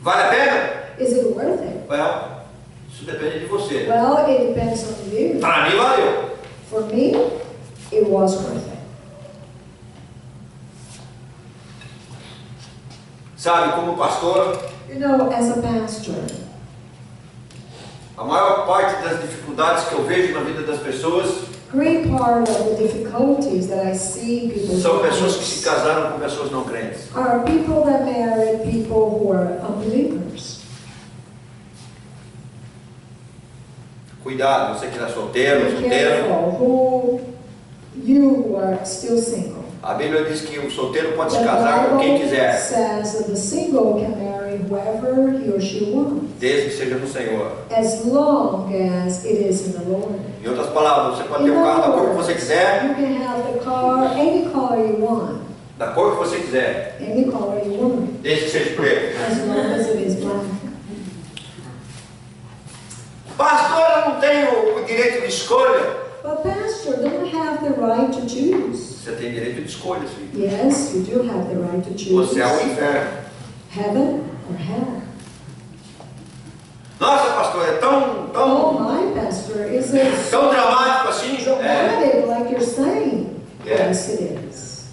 Vale a pena? Is it worth it? Well, isso depende de você. Well, it depends on you. Para mim, valeu. For me, it was worth it. Sabe, como pastor, You know, as a pastor, a maior parte das dificuldades que eu vejo na vida das pessoas great part of the difficulties that I see in people's são pessoas que se lives casaram com pessoas não crentes. are people that married people who are unbelievers. Cuidado, você que está solteiro, Be solteira. careful who you are still single. A Bíblia diz que o solteiro pode The se casar com quem Bible quiser, says that the single can marry whoever he or she wants, desde que seja no Senhor. as long as it is in the Lord. Em outras palavras, você pode ter o carro da cor que você quiser, You can have the car, any color you want, da cor que você quiser, any color you want, desde que seja preto. as long as it is black. Pastor, eu não tenho o direito de escolha. But pastor, don't have the right to choose. Você tem direito de escolha, filho. Yes, you do have the right to choose. Você é o inferno. Heaven or hell. Nossa, pastor, é Oh tão my pastor, is it so dramático assim? É. dramatic like you're saying? Yeah. Yes, it is.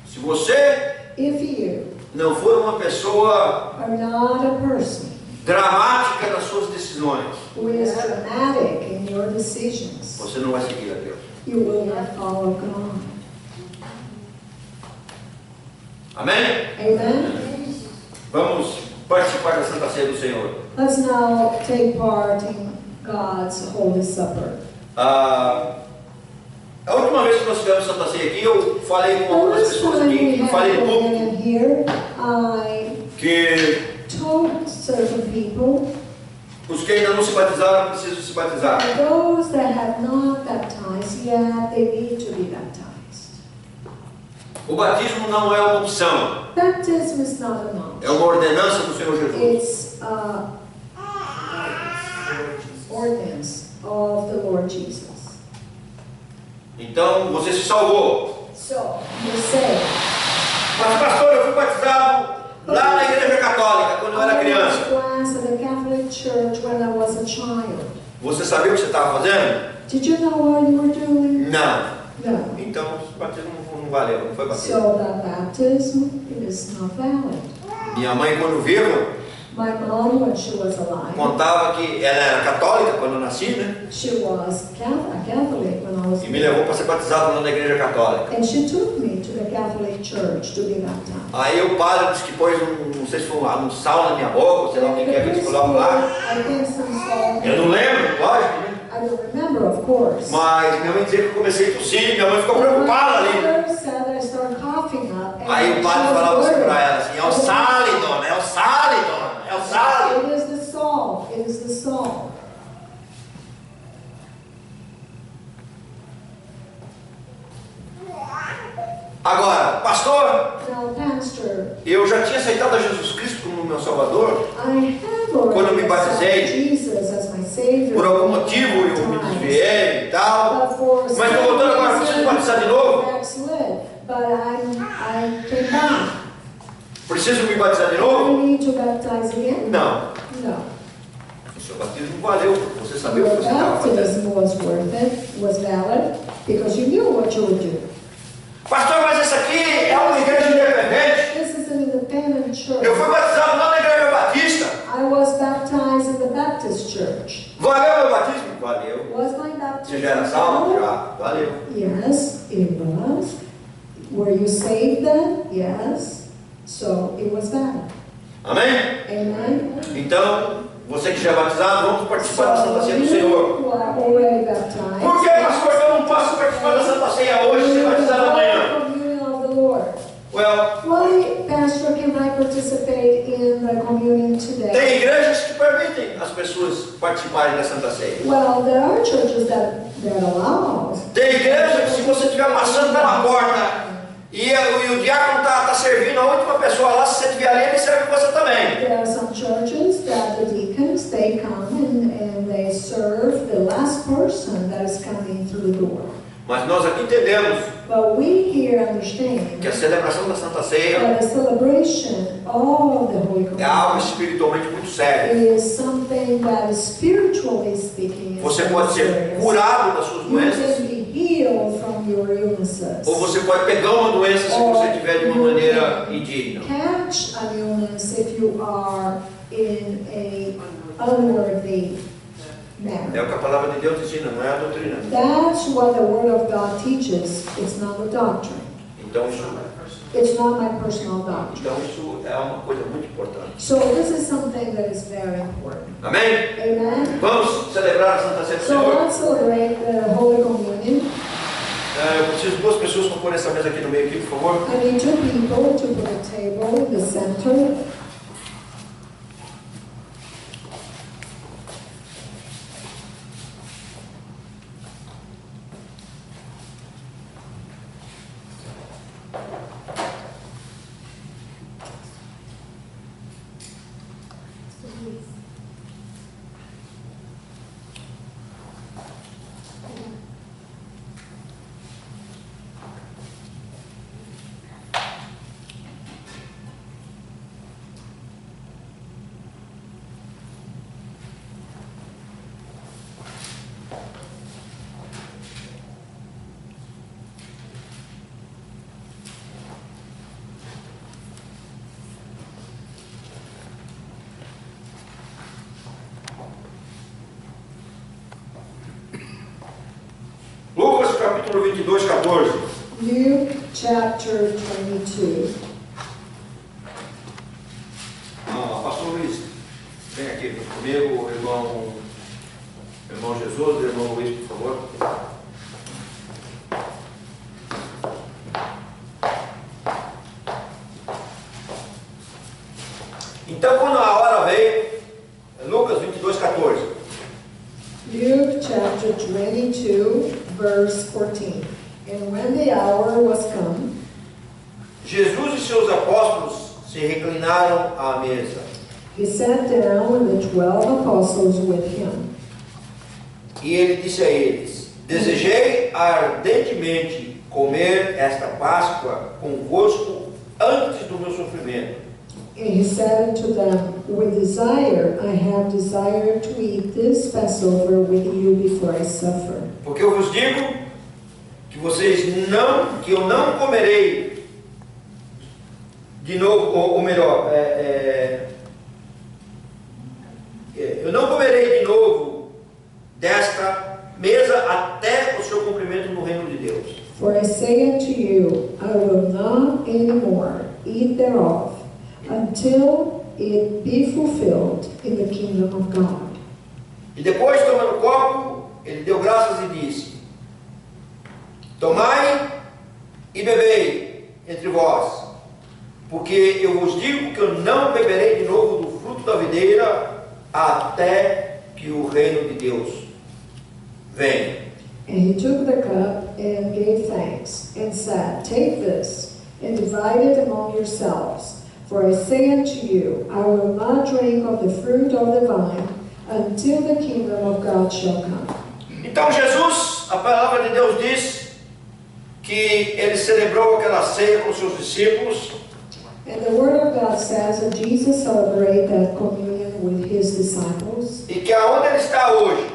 Se você If you não for uma pessoa are not a person dramática nas suas decisões, who is dramatic in your decisions, você não vai seguir a Deus. you will not follow God. Amém? Amen? Vamos participar da Santa Ceia do Senhor. Let's now take part in God's Holy Supper. A última vez que nós tivemos Santa Ceia aqui, eu falei com The algumas last pessoas time aqui, we e had falei público, communion here, I que told certain people, os que ainda não se batizaram precisam se batizar. those that have not baptized yet, they need to be baptized. O batismo não é uma opção, Baptism is not an é option. uma ordenança do Senhor Jesus. It's ordinance of the Lord Jesus. Então você se salvou. So, you say, Mas pastor, eu fui batizado lá na igreja católica quando eu era I criança. was at the Catholic Church when I was a child. Você sabia o que você estava fazendo? Did you know what you were doing? Não. No. Então o batismo não valeu, não foi batismo. So that baptism is not valid. Minha mãe, quando viva, My mom, when she was alive, contava que ela era católica quando eu nasci, né? she was a Catholic when I was E me levou para ser batizado lá na igreja católica. and she took me to the Catholic Church to be baptized. Aí o padre disse que pôs não sei se foi um sal na minha boca, sei lá o que é que eles colocam lá. I think some salt. Eu não lembro, lógico, né? I don't remember, of course. Mas minha mãe dizia que eu comecei a tossir, minha mãe ficou preocupada ali. My mother said I started coughing up, and Aí o she padre was falava assim worried. para ela assim, é o sal, dona, é o sal, dona, é o sal. It is the salt. It is the salt. Agora, pastor, Now, Pastor, eu já tinha aceitado a Jesus Cristo como meu Salvador. I have already Quando eu me batizei, accepted Jesus as my Savior. Por algum motivo eu me desviei e tal. But for Mas estou voltando agora, some preciso batizar de reason, novo? backslid. But I came back. Preciso me batizar de I novo? need to baptize again? Não. No. O seu batismo valeu, porque você sabia o Your que você estava fazendo. baptism was worth it, was valid, because you knew what you were doing. Pastor, mas essa aqui é uma igreja independente. This is an independent church. Eu fui batizado lá na igreja batista. I was baptized in the Baptist church. Valeu meu batismo? Valeu. Was my Você baptism já era salvo? valid? Já. Valeu. Yes, it was. Were you saved then? Yes. So it was valid. Amém? Amen. Então, você que já é batizado, vamos participar da Santa Ceia do Senhor. You are already baptized. Por que, pastor, eu não posso participar da Santa Ceia hoje e ser batizado amanhã? Communion of the Lord. Well, Why, Pastor, can I participate in the communion today? tem igrejas que permitem as pessoas participarem da Santa Ceia. Well, there are churches that allow. Tem igreja que se você estiver passando pela porta e o diácono está servindo a última pessoa lá, se você estiver ali, ele serve você também. There are some churches that the deacons, they come and they serve the last person that is coming through the door. Mas nós aqui entendemos But we here understand que a celebração da Santa Ceia that the celebration of the Holy é algo Communion espiritualmente muito sério. is something that is spiritually speaking. is Você very pode ser serious. curado das suas You doenças, can be healed from your illnesses. ou você pode pegar uma doença se você estiver de uma maneira indigna. Catch an illness if you are in a unworthy É manner. o que a palavra de Deus ensina, não é a doutrina. That's what the Word of God teaches. It's not a doctrine. Então isso It's not my personal doctrine. Então isso é uma coisa muito importante. So this is something that is very important. Amém? Amen. Vamos celebrar a Santa Ceia do So Senhor. let's celebrate the Holy Communion. Eu preciso de duas pessoas para pôr essa mesa aqui no meio, aqui, por favor. I need two people to put a table in the center. Lucas capítulo 22, 14. Luke chapter 22. Pastor Luiz, vem aqui comigo, irmão Jesus, irmão Luiz, por favor. Então, quando a hora veio, Lucas 22, 14. Luke chapter 22, verse 14. And when the hour was come, Jesus e seus apóstolos se reclinaram à mesa. he sat down and the 12 apostles with him. E ele disse a eles: Desejei ardentemente comer esta Páscoa convosco antes do meu sofrimento. And he said unto them, with desire I have desired to eat this Passover with you before I suffer. Porque eu vos digo que eu não comerei de novo, ou melhor, eu não comerei de novo desta mesa até o seu cumprimento no reino de Deus. For I say unto you, I will not any more eat thereof, until it be fulfilled in the kingdom of God. E depois, tomando o copo, ele deu graças e disse: Tomai e bebei entre vós, porque eu vos digo que eu não beberei de novo do fruto da videira até que o reino de Deus venha. And he took the cup and gave thanks, and said, Take this, and divide it among yourselves. For I say unto you, I will not drink of the fruit of the vine until the kingdom of God shall come. Então Jesus, a palavra de Deus diz que ele celebrou aquela ceia com seus discípulos. And the word of God says that Jesus celebrated that communion with his disciples. E que aonde ele está hoje,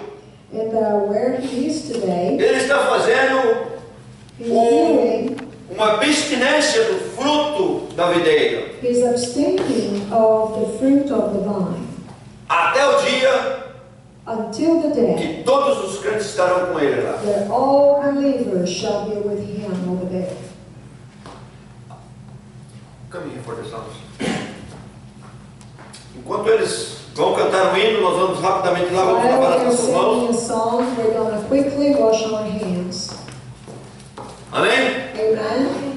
And where he is today, ele está fazendo he's doing, uma abstinência do fruto da videira. he's abstaining of the fruit of the vine Até o dia until the day que todos os crentes estarão com ele lá. that all believers shall be with him over there. Caminho for the Sons. Enquanto eles vão cantar o hino, nós vamos rapidamente lá, vamos lavar While as we're nossas singing mãos. a song, we're going to quickly wash our hands. Amém? Amen.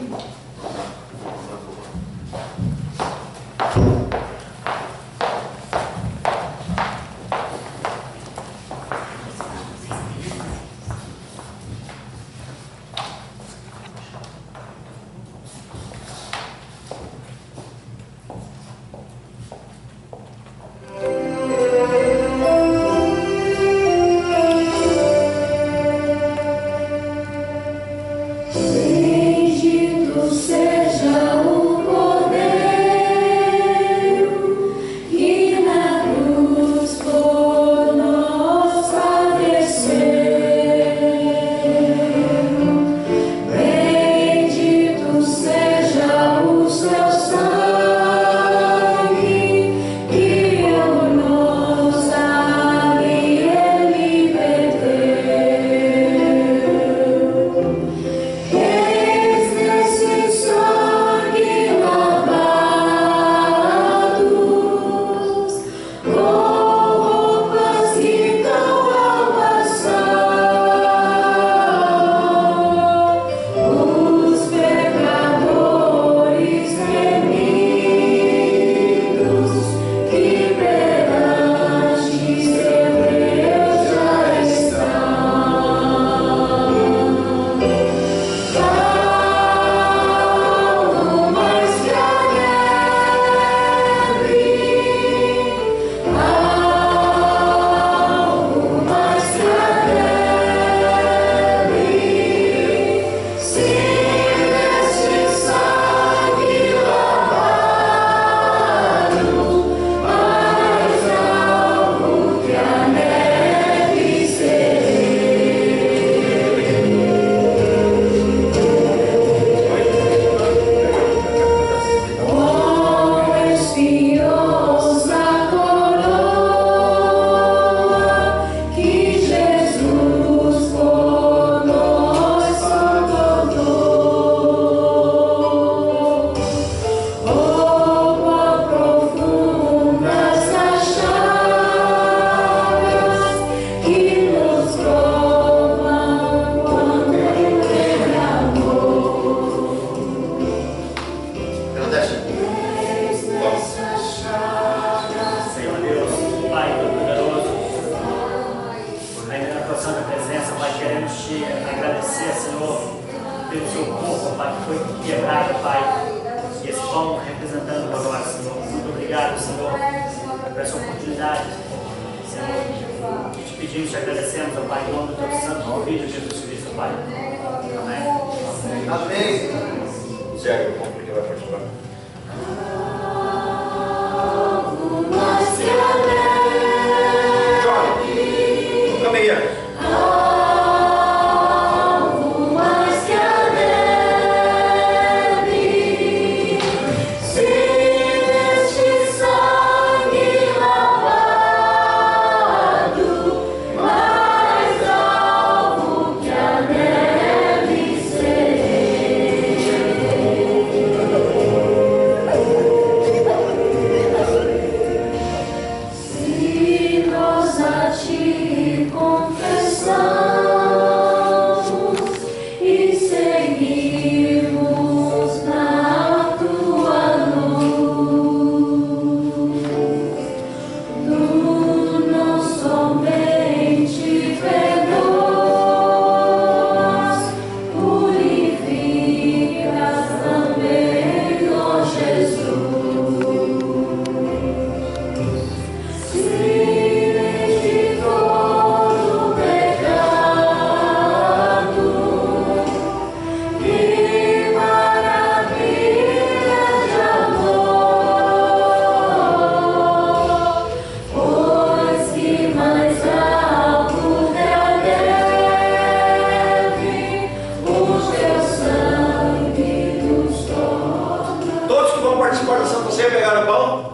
vão participar da Santa Ceia pegar o pão?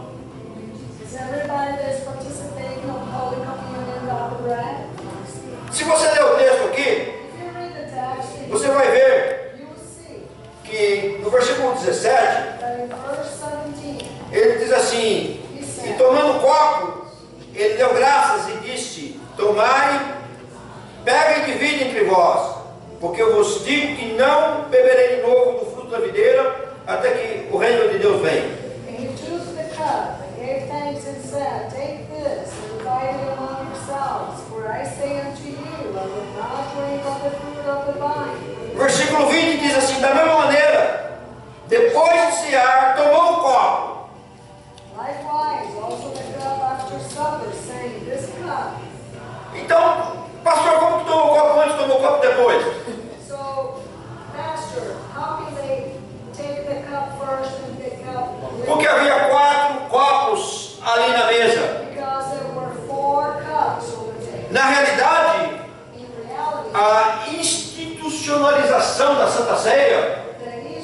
Is everybody that's participating of Holy Communion got the bread? Se você ler o texto aqui, If you read the text, você vai ver you will see que no versículo 17, that in verse 17, ele diz assim: he e said, tomando o copo, ele deu graças e disse: tomai, peguem e dividem entre vós, porque eu vos digo que não beberei de novo do fruto da videira, até que o reino de Deus venha. and he took the cup and gave thanks and said, take this and divide it among yourselves, for I say unto you, I will not drink of the fruit of the vine. Versículo 20 diz assim: da mesma maneira, depois de cear, tomou o copo. Likewise, also the cup after supper, saying, this cup. Então, pastor, como que tomou o copo antes, tomou o copo depois? So, Pastor, how can they take the cup first and the cup Porque later? havia 4 copos ali na mesa. Because there were 4 cups on the table. Na realidade, In reality, a institucionalização da Santa Ceia, the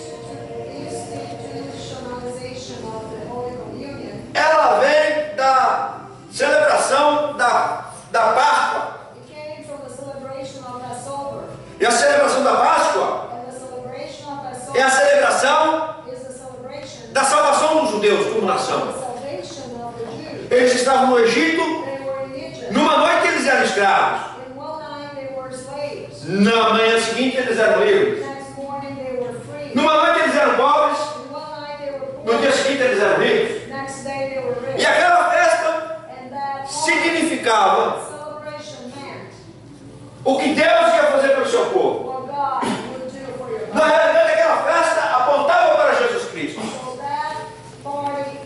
institutionalization of the Holy Communion, ela vem da celebração da Páscoa. it came from the celebration of Passover. E a celebração da Páscoa And the celebration of é a Passover celebração is the celebration da salvação dos judeus como of nação. the salvation of the Jews. Eles estavam no Egito, They were in Egypt. numa noite eles eram escravos, In one night they were slaves. na manhã seguinte eles eram livres, Next morning they were free. numa noite eles eram pobres, In one night they were no dia poor. seguinte eles eram ricos. Next day they were rich. E aquela festa And that significava celebration meant o que Deus ia fazer pelo seu povo. what God would do for your Na body. realidade, aquela festa apontava para Jesus Cristo. So that party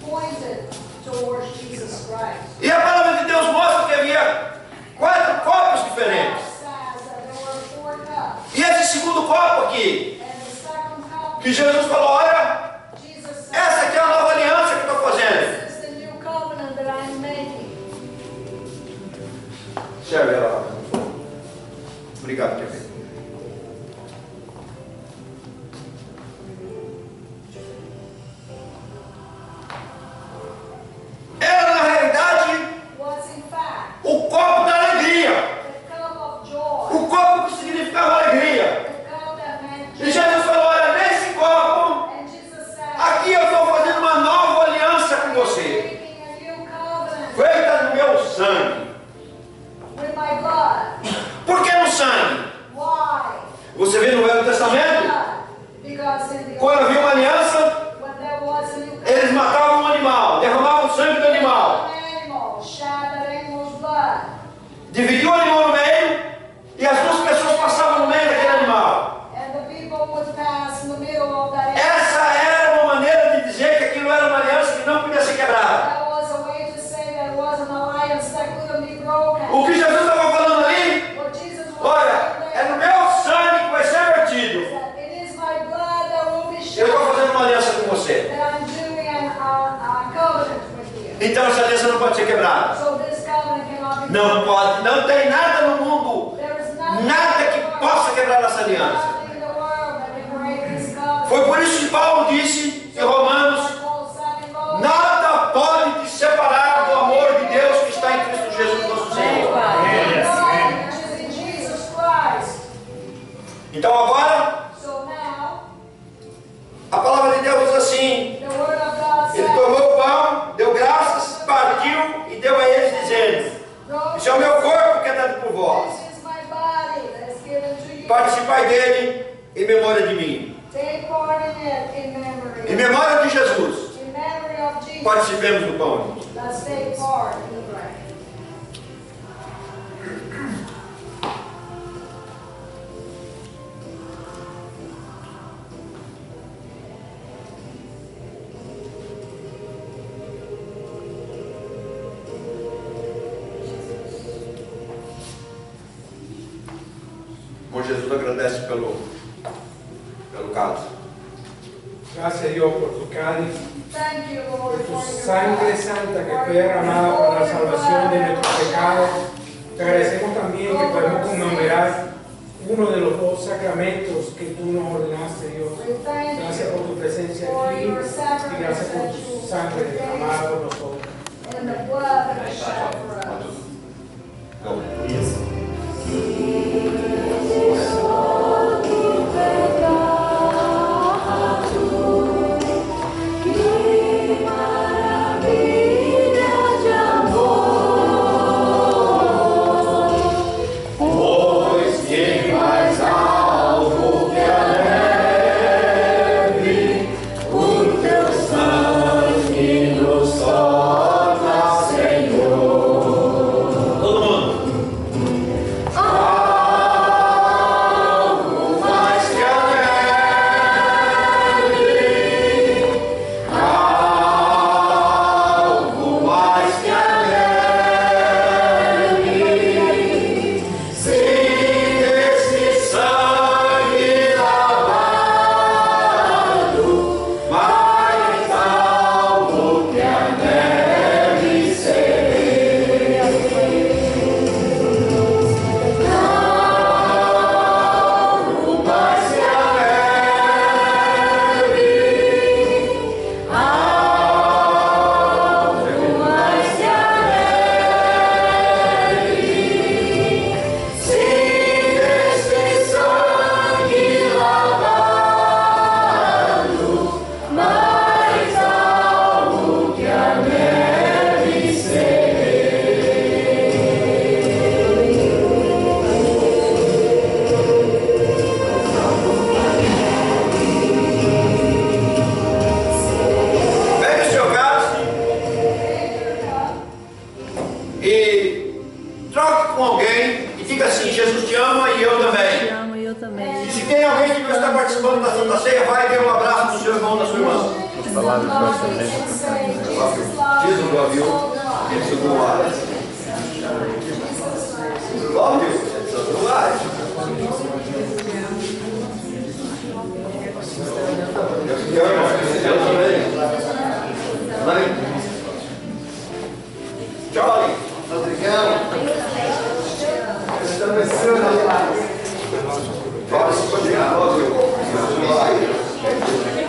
pointed towards Jesus Christ. E a palavra de Deus mostra que havia 4 copos God diferentes. says that there were 4 cups. E esse segundo copo aqui, And the second cup, que Jesus falou: olha, Jesus said, essa aqui é a nova aliança que eu estou fazendo. this is the new covenant that I'm making. Serve ela. Obrigado, Kevin. Era, na realidade, What's in fact o copo da alegria. the cup of joy. O copo que significava alegria. The cup that meant E joy. Jesus falou: olha, nesse copo, And Jesus said, aqui eu estou fazendo uma nova aliança com I'm você, making a new covenant feita no meu sangue. with my blood. Por que no sangue? Why? Você vê no Velho Testamento, Blood. Because in the quando havia uma aliança, when there was a new covenant, eles matavam um animal, derramavam o sangue do animal, an animal shed that animal's blood. dividiam o animal no meio e as 2 pessoas passavam no meio daquele animal. And the people would pass in the middle of that animal. Essa era uma maneira de dizer que aquilo era uma aliança que não podia ser quebrada. That was a way to say that it was an alliance that couldn't be broken. O que Jesus estava falando ali, What Jesus was olha, saying é no there meu sangue que vai ser vertido. is that it is my blood that will be Eu shed, estou fazendo uma aliança com você. that I'm doing a covenant with you. Então essa aliança não pode ser quebrada. So this covenant cannot be Não pode, não tem nada no mundo, There is nothing nada in que the world, possa quebrar essa aliança. nothing in the world that can break this covenant. Foi por isso que Paulo disse em Romanos: Paul said in Romans, nada pode te separar do amor de Deus que está em Cristo Jesus nosso Senhor. God, which is in Jesus Christ. Então agora, So now, a palavra de Deus diz assim: the word of God ele says, tomou o pão, deu graças, partiu e deu a eles dizendo: esse é o meu corpo que é dado por vós. This is my body that is given to you. Participai dele em memória de mim. Take part in it in memory. Em memória de Jesus, In memory of Jesus. participemos do pão. Let's take part in the bread. Bom, Jesus agradece pelo cálice. Gracias a Dios por tu cáliz, Thank you, por Lord, tu for your sangre blood. santa que fue derramada para la salvación de nuestros pecados. Te agradecemos también que podemos conmemorar uno de los 2 sacramentos que tú nos ordenaste, Dios. We thank Gracias you por tu presencia for aquí. your sacrifice Y gracias por tu sangre derramada por nosotros. And the blood that was shed for us.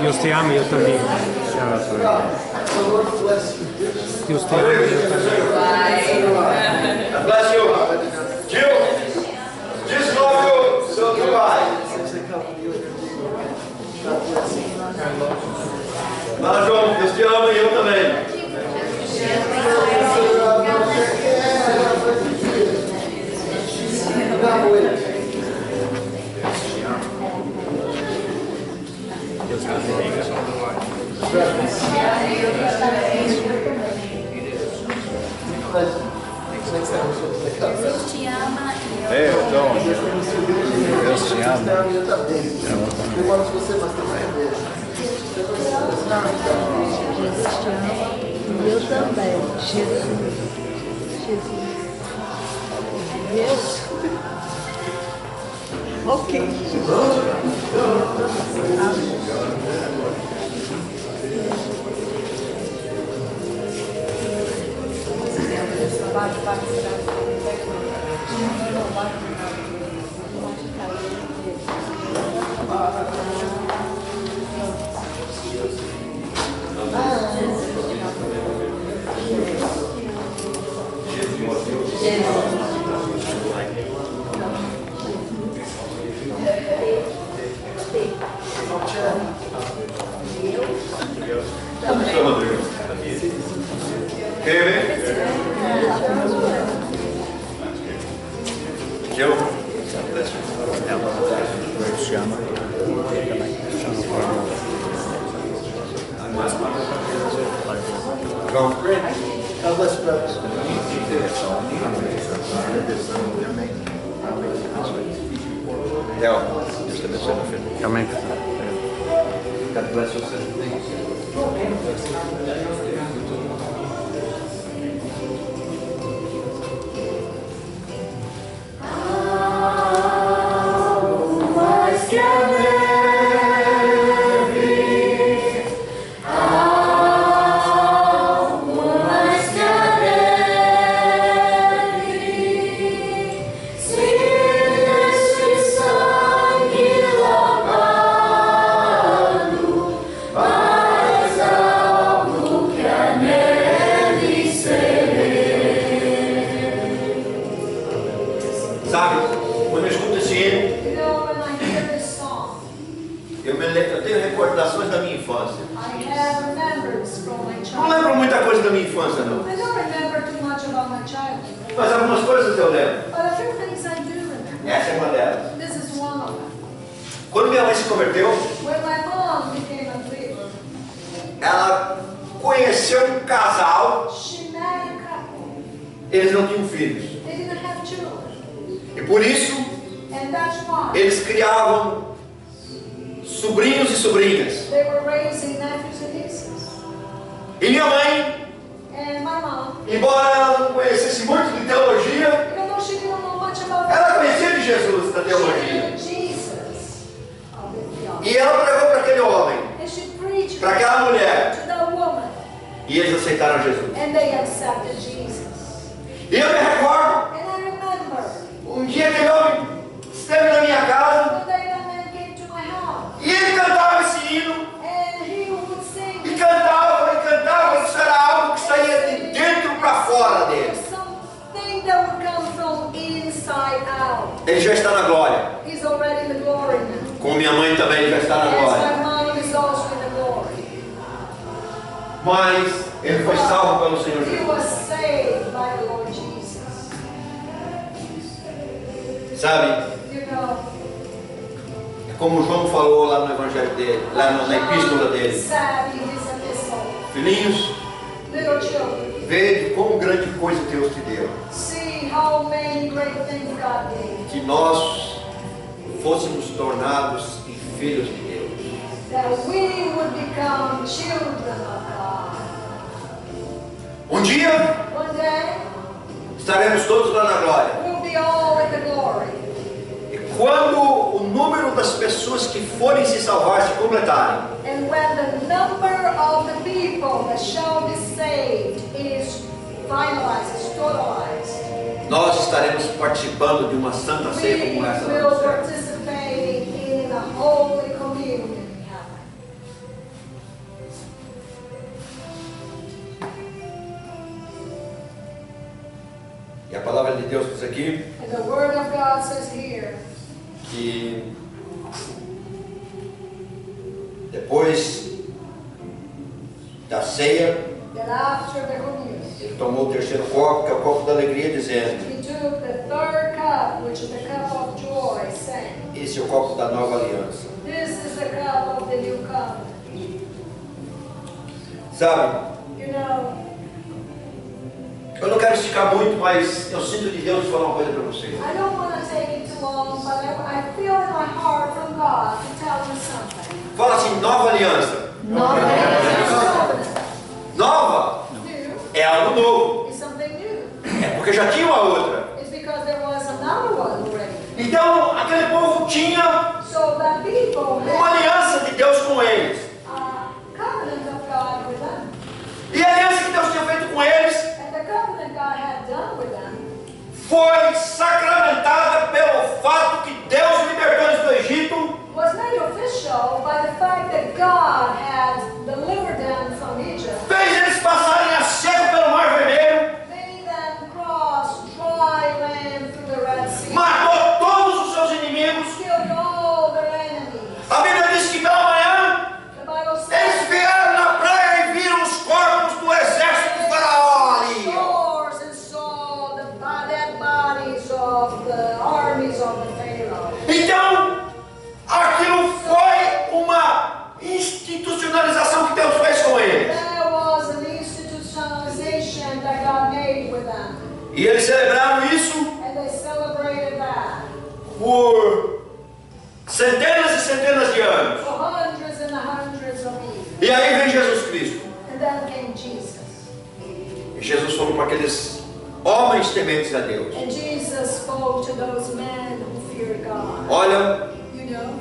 Deus te ama e eu também. Deus te ama e eu também. God bless you. Jill, just love you. So do I. Mas, João, Deus te ama e eu também. Jesus te ama e eu Então, Deus te ama. Eu também. Eu gosto de você, mas também é mesmo. Jesus te ama e eu também. Jesus. Deus. Ok. Jill, Deus te ama. João. God bless you, brothers. Theo, Deus te abençoe, meu filho. Amém. God bless you. Mas I have remembrance from my Não childhood. lembro muita coisa da minha infância, não. I don't remember too much about my childhood, Mas algumas coisas eu lembro. but a few things I do remember. Essa é uma delas. This is one of them. Quando minha mãe se converteu, When my mom became a believer, ela conheceu um casal. she met a couple. Eles não tinham filhos. They didn't have children. E por isso, And that's why eles criavam sobrinhos e sobrinhas. they were raising nephews and nieces. E minha mãe, And my mom, embora ela não conhecesse muito de teologia, even though she didn't know much about ela conhecia de Jesus da she teologia. knew Jesus of the theology. E ela pregou para aquele homem, And she preached para aquela mulher. to the woman. E eles aceitaram Jesus. And they accepted Jesus. E eu me recordo, And I remember um dia aquele homem esteve na minha casa one day that man came to my house. e ele cantava esse hino. And he would sing. E cantava, isso era algo que saía de dentro para fora dele. Something that would come from inside out. Ele já está na glória. He's already in the glory now. Como minha mãe também já está na As glória. my mom is also in the glory. Mas ele foi salvo pelo Senhor He Jesus. was saved by the Lord Jesus. Sabe? You know, É como João falou lá no evangelho dele, lá na epístola John dele. said in his epistle, Filhinhos, little children, vede quão grande coisa Deus te deu. see how many great things God did. Que nós fôssemos tornados em filhos de Deus. That we would become children of God. Um dia One day, estaremos todos lá na glória. we'll be all in the glory. E quando o número das pessoas que forem se salvar se completarem, And when the number of the people that shall be saved is finalized, is totalized, nós estaremos participando de uma santa ceia we como essa lá will no céu. participate in a holy communion in heaven. E a palavra de Deus diz aqui And the word of God says here, que depois da ceia, that after the communion, ele tomou o terceiro copo, que é o copo da alegria, dizendo: he took the third cup, which is the cup of joy, saying, esse é o copo da nova aliança. this is the cup of the new covenant. Sabe, You know, eu não quero esticar muito, mas eu sinto de Deus falar uma coisa para vocês. I don't want to take it too long, but I feel in my heart from God to tell you something. Fala assim, nova aliança. Nova New é algo novo. is something new. É porque já tinha uma outra. It's because there was another one already. Então, aquele povo tinha So the people uma had aliança de Deus com eles. a covenant of God with them. E a aliança que Deus tinha feito com eles And the covenant God had done with them foi sacramentada pelo fato que Deus libertou eles do Egito, was made official by the fact that God had delivered them from Egypt, fez eles passarem a seco pelo Mar Vermelho, made them cross dry land through the Red Sea, matou todos os seus inimigos. killed all their enemies. A Bíblia diz que pela manhã The Bible eles says vieram na praia e viram os corpos do exército do faraó ali. shores and saw the dead bodies of the armies of the Pharaoh. Então, aquilo foi uma institucionalização que Deus fez com eles. There was an institutionalization that God made with them, E eles celebraram isso and they celebrated that por centenas e centenas de anos. for hundreds and hundreds of years. E aí vem Jesus Cristo. And then came Jesus. E Jesus falou para aqueles homens tementes a Deus: And Jesus spoke to those men who feared God. olha, You know,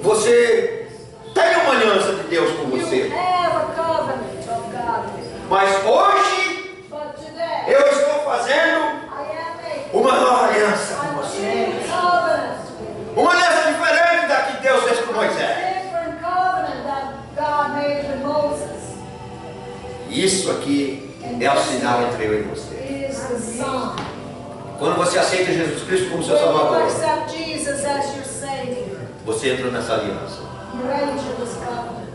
você tem uma aliança de Deus com you você, have a covenant of God with you. mas hoje But today, eu estou fazendo I am making uma nova aliança a com você. new covenant with you. Uma aliança diferente da que Deus fez com Moisés. Different covenant that God made with Moses. Isso aqui é o sinal entre eu e você. Is the sign. Quando você aceita Jesus Cristo como seu When you Salvador, accept Jesus as your Savior, você entra nessa aliança. you enter this covenant.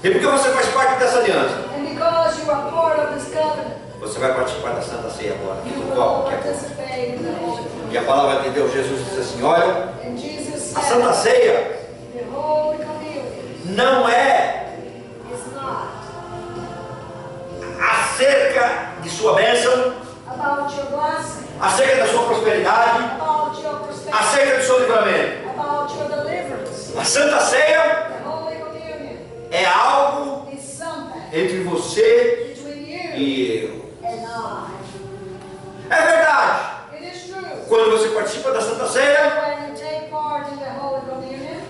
E porque você faz parte dessa aliança, And because you are part of this covenant, você vai participar da Santa Ceia agora. you Do will copo que é. participate in the Holy Communion. E a palavra de Deus, Jesus diz assim: olha, And Jesus a Santa said, Ceia the Holy Communion não é is not acerca de sua bênção, about your blessing, acerca da sua prosperidade, about your prosperity, acerca do seu livramento. about your deliverance. A Santa Ceia The Holy Communion é algo is something entre você between you e eu. and I. É verdade. It is true. Quando você participa da Santa Ceia, When you take part in the Holy Communion,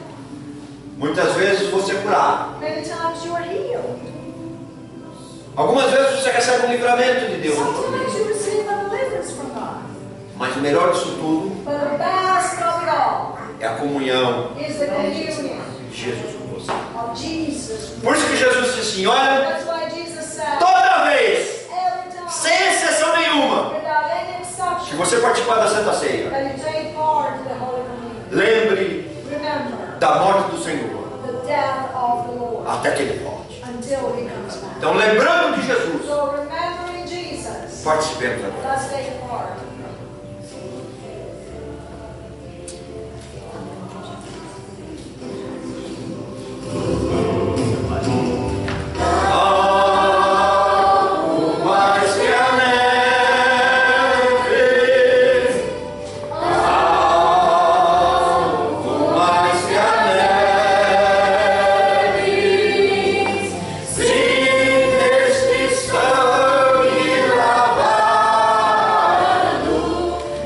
muitas vezes você é curado. many times you are healed. Algumas vezes você recebe um livramento de Deus. Sometimes you receive a deliverance from God. Mas o melhor disso tudo But the best of it all é a comunhão is the communion de Jesus com você. of Jesus. Por isso que Jesus disse assim: olha, That's why Jesus said, toda vez, every time, sem exceção nenhuma, without any que exception, você participar da Santa Ceia, that you take part in the Holy Communion. lembre Remember da morte do Senhor the death of the Lord até que Ele volte. until He comes back. Então, lembrando de Jesus, So remembering Jesus, participemos agora. let's take part. Mais que a neve, mais que a neve, sim, neste sangue lavado,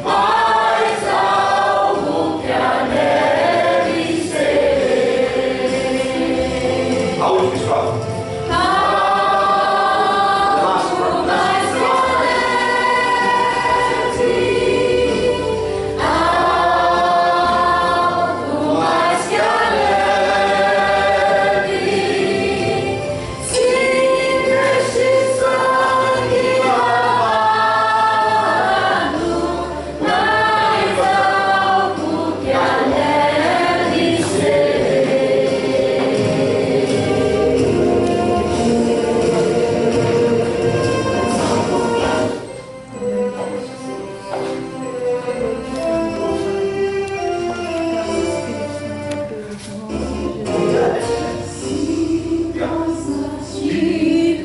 mais algo que a neve serei. A última estrofe. Te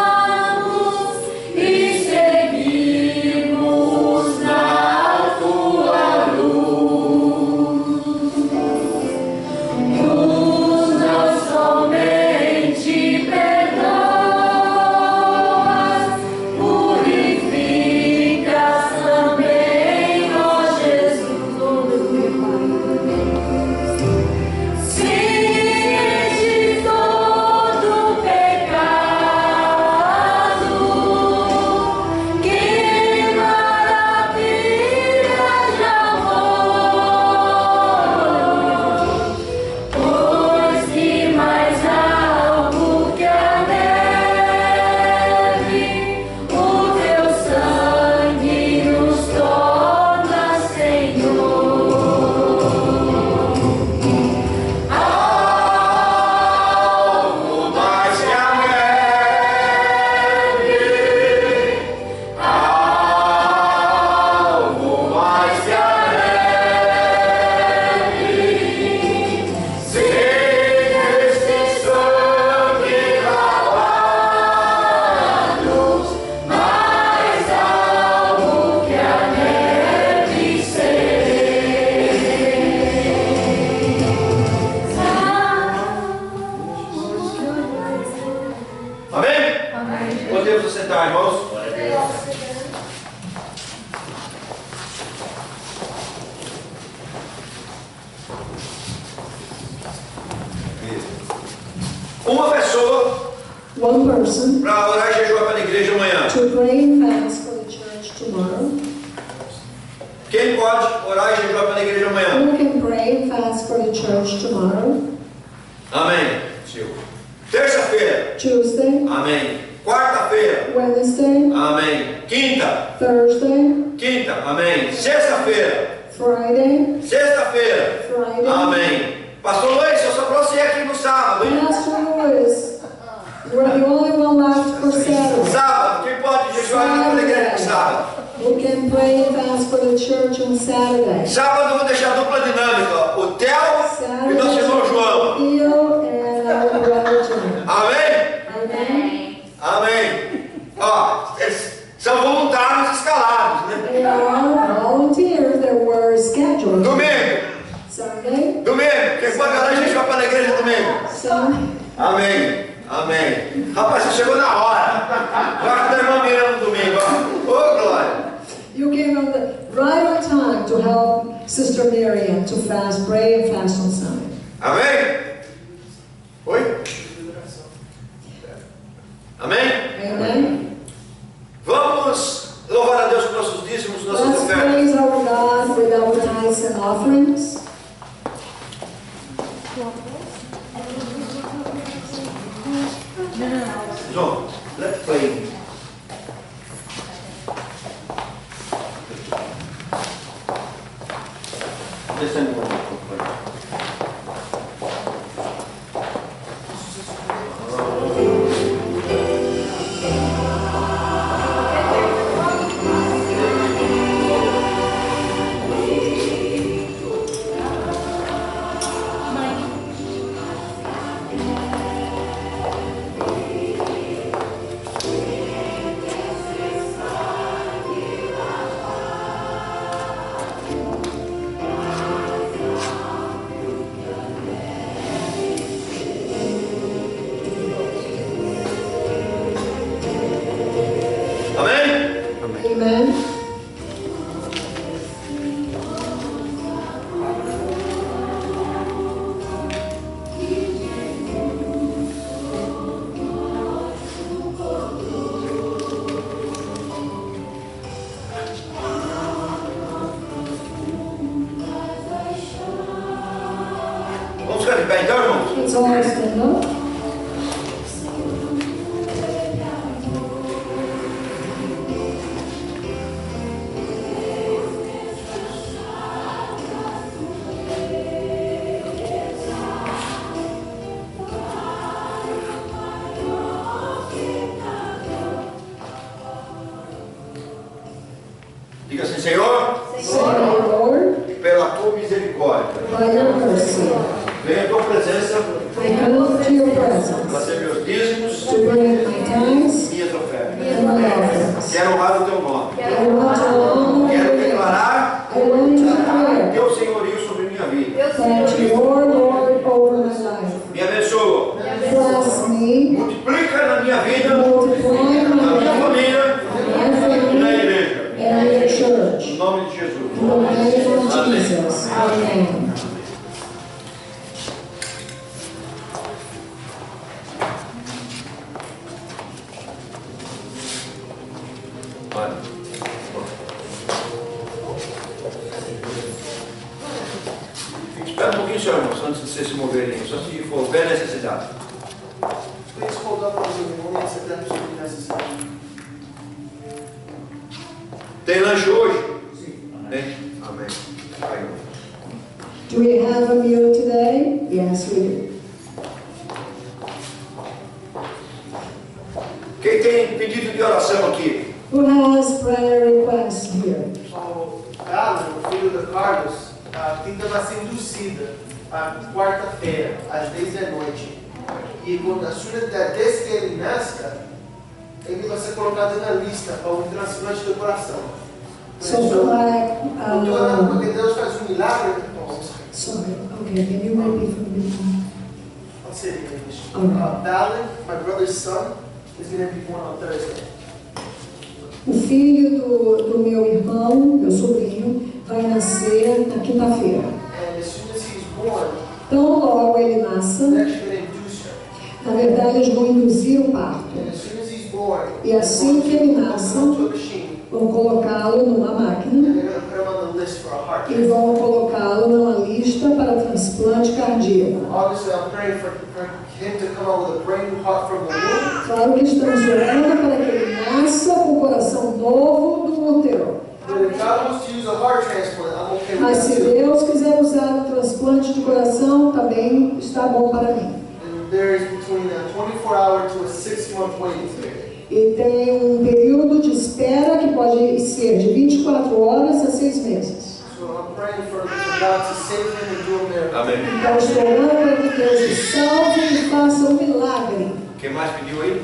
confessamos e seguimos na tua luz. Tu não somente perdoas, purificas também, ó Jesus. Sim, de todo pecado, que maravilha de amor, pois que mais algo que a neve, o teu sangue nos torna, Senhor. Algo mais que a neve, algo mais que a neve, sem este sangue lavado, mais algo que a neve Amém? Podemos nos sentar, irmãos? Uma pessoa One person para orar e jejuar pela igreja amanhã. to pray and fast for the church tomorrow. Quem pode orar e jejuar pela igreja amanhã? Who can pray and fast for the church tomorrow? Amém. Silvio. Terça-feira. Tuesday, Amém. Quarta-feira. Wednesday, Amém. Quinta. Thursday, Quinta. Amém. Sexta-feira. Friday, Sexta-feira. Friday. Amém. Pastor Luiz, eu só só você aqui no sábado, hein? Pastor Lewis, we're the only one left for Saturday. Sábado, quem pode jejuar aqui pela igreja no sábado? Who can pray and fast for the church on Saturday? Sábado eu vou deixar a dupla dinâmica, o Theo e nosso irmão João. Theo and our brother John. Amém? Amen. Amém. Ó, eles são voluntários escalados, né? They are volunteers that were scheduled. Domingo. Sunday. Domingo. Quem pode orar, a gente vai para a igreja domingo. Sunday. Amém. Amém. Rapaz, você chegou na hora. Vai com a irmã Miriam no domingo. Ó. Ô, glória. You came on the right on time to help Sister Miriam to fast, pray and fast on Sunday. Amém? Oi? Amém? Amen. Vamos louvar a Deus por nossos dízimos, nossas Let's ofertas. praise our God with our tithes and offerings. João, let's pray. Descendo um pouco. Amen. Vamos ficar de pé então, irmãos? Let's all stand up. Diga assim, Senhor, Say, Lord, pela tua misericórdia, by your mercy, venha a tua presença, I come to your presence fazer meus dízimos to bring my tithes e minhas ofertas. and my offerings. Quero honrar o teu nome. I want to honor Quero you. declarar I want to declare teu senhorio sobre minha vida. that your Lord over my life. Me abençoa. Bless me, Multiplica na minha vida, multiply na my minha família my e na family igreja. and your church. Em nome de Jesus. In the name of Jesus. Amen. Olha. Espera um pouquinho, senhor, irmãos, antes de vocês se moverem, só se for houver necessidade. Please hold up on the moments if that's really necessary. Tem lanche hoje? Tem? Amém. Vai, irmão. Do we have a meal today? Yes, we do. Quem tem pedido de oração aqui? Who has prayer requests here? O Galo, o filho do Carlos, tenta ser induzida quarta-feira, às 10 da noite. E quando a senhora desde que ele nasça, ele vai ser colocado na lista para um transplante do coração. So like, Porque Deus faz milagre. sorry, okay, can you repeat from the beginning? Pode ser em inglês. Okay. Dallin, my brother's son, is going to be born on Thursday. O filho do meu irmão, meu sobrinho, vai nascer na quinta-feira. And as soon as he's born, Então, logo ele they're nasça, actually going to induce her. na verdade, eles vão induzir o parto. And as soon as he's born, E assim que ele nasça, go to a machine, vão colocá-lo numa máquina and they're going to put him on the list for a heart e transplant. vão colocá-lo numa lista para transplante cardíaco. Obviously, I'm praying for him to come out with a brand new heart from the womb. Claro que estamos orando para que ele nasça com o coração novo do útero. But if God wants to use a heart transplant, I'm okay with Mas that se too. Deus quiser usar o transplante transplante de coração também está bom para mim. And there is between a 24-hour to a 6-month waiting period. E tem um período de espera que pode ser de 24 horas a 6 meses. So I'm praying for God to save him and do a miracle. Amém. Então estou orando para que Deus o salve e faça um milagre. Quem mais pediu aí?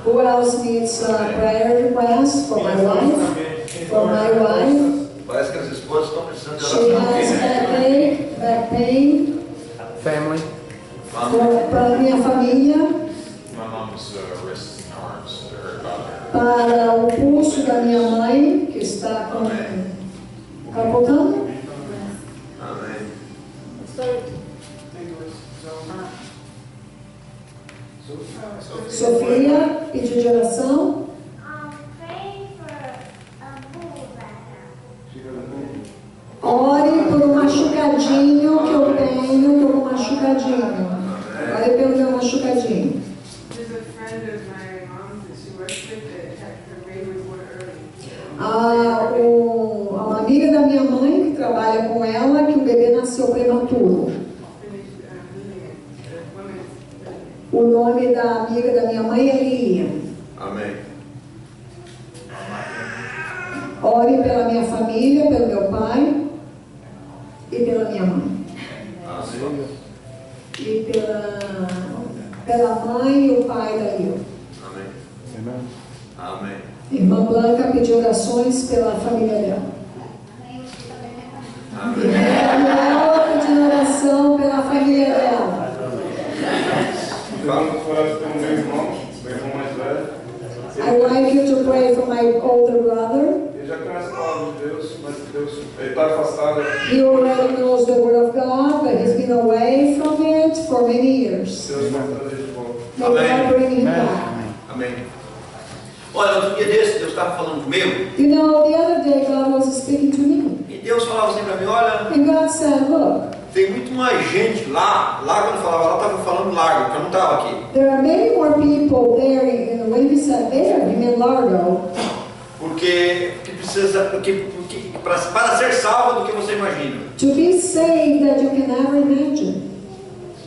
Who else needs a prayer request for my wife? For my wife. Parece que as esposas estão precisando de She oração. has back pain. Family. Para minha família. My mom's wrists and arms are hurt about her. Para o pulso da minha mãe, que está capotando. Amém. Sofia, pediu de oração. Ore por um machucadinho que eu tenho, por um machucadinho. Ore pelo meu machucadinho. There's a friend of my mom's that she works with that her baby was born early. Uma amiga da minha mãe que trabalha com ela, que o bebê nasceu prematuro. O nome da amiga da minha mãe é Lia. Amém. Ore pela minha família, pelo meu pai e pela minha mãe. Amém. E pela mãe e o pai da Lia. Amém. Amém. Irmã Blanca pediu orações pela família dela. Irmã Gabriela pediu oração pela família dela. I'd like you to pray for my older brother. Ele já conhece a palavra de Deus, mas Deus está afastado. He already knows the word of God, but he's been away from it for many years. Deus vai trazer de volta. May God bring him back. Amém. Olha, outro dia desse, Deus estava falando comigo. You know, the other day God was speaking to me. E Deus falava assim para mim, olha, And God said, look, tem muito mais gente lá. Lá quando eu falava, lá estava falando largo, porque eu não estava aqui. there are many more people there, and when he said there, he meant Largo. Porque para ser salvo do que você imagina. To be saved that you can never imagine.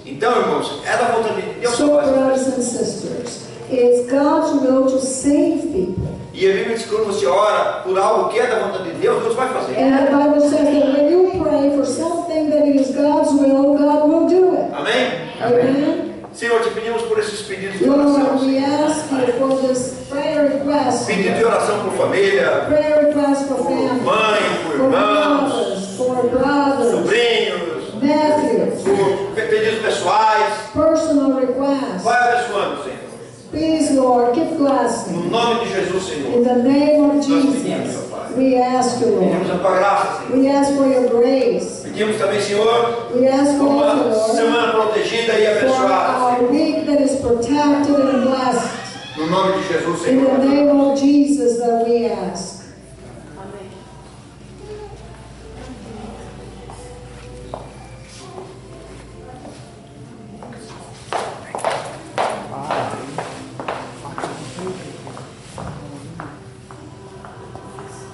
Então, irmãos, é da vontade de Deus. So, brothers and sisters, it's God's will to save people. E a Bíblia diz que quando você ora por algo que é da vontade de Deus, Deus vai fazer. And the Bible says that when you pray for something that is God's will, God will do it. Amém? Amen? Senhor, te pedimos por esses pedidos de Lord, oração. we ask you for this prayer request. Pedido de oração por família, Prayer request for family, mãe, por for irmãos, mothers, for brothers, sobrinhos, nephews, por pedidos pessoais. personal requests. Vai abençoando, Senhor. Please, Lord, keep blessing. No nome de Jesus, In Senhor. the name of Nós pedimos, Jesus, meu Pai. we ask you, Pedimos Lord. a tua graça, Senhor. We ask for your grace. Pedimos também, Senhor, We ask for uma you, Lord, semana protegida e for abençoada. our week that is protected and blessed. No nome de Jesus, In the Senhor. name of Jesus that we ask.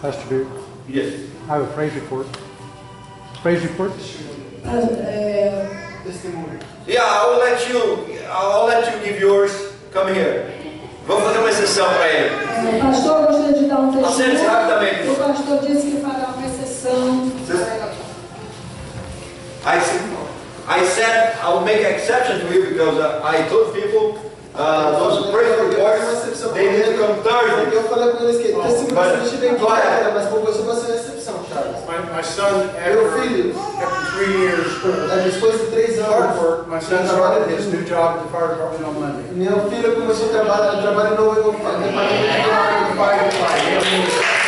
Pastor Beard, Yes. I have a praise report. Praise report? Testemunho. Yeah, I'll let you give yours. Come here. Vamos fazer uma exceção para ele. O pastor gostaria de dar um Acende rapidamente. testemunho. O pastor disse que fará uma exceção. I said I will make an exception to you because I told people those praise reports they need to come Thursday. Eu falei com eles que testemunho a gente vem Go ahead. mas por você vai ser uma exceção, Charles. My son, Meu filho, after 3 years depois de 3 hard anos, work, my son started his new job at the fire department on Monday. meu filho começou a trabalhar novo no departamento de fire department.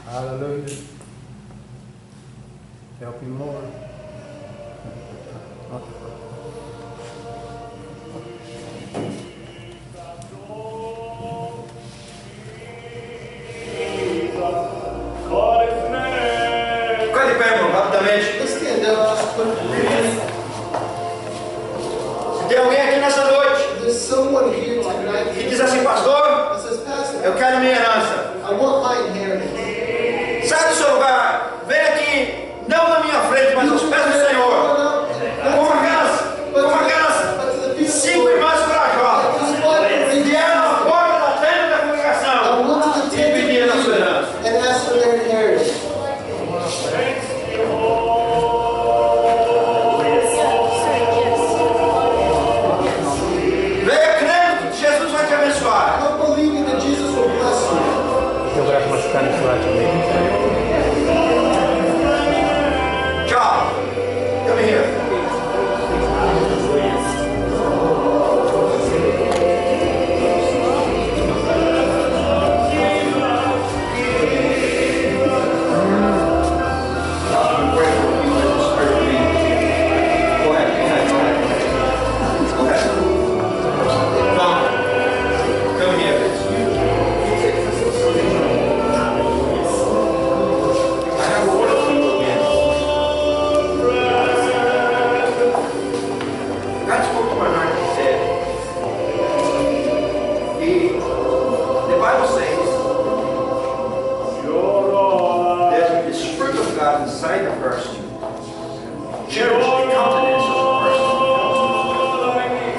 Hallelujah. Help him, Lord. assim, pastor, He says, Pastor, eu quero minha herança. I want my inheritance. Sai do seu lugar, vem aqui, não na minha frente, mas aos pés do Senhor. Com aquelas 5 irmãs corajosas, vieram à porta da tenda da congregação e pediram a sua herança. And ask for their inheritance. Venha crendo que Jesus vai te abençoar. Come believing that Jesus will bless you. Teu braço machucado nesse lado também. Tchau. Come here. Inside a person, cherish the countenance of a person.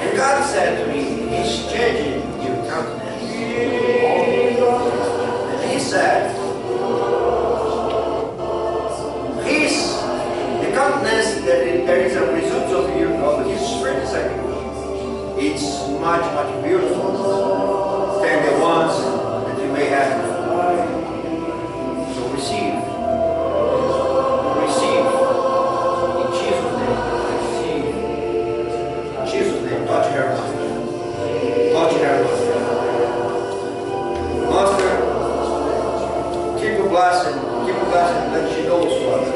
And God said to me, He's changing your countenance. And He said, the countenance that there is a result of your God, His spirit second. It's much, much beautiful than the ones that you may have before. So receive. Touch her, touch her. Master, keep a blessing that she knows, Father.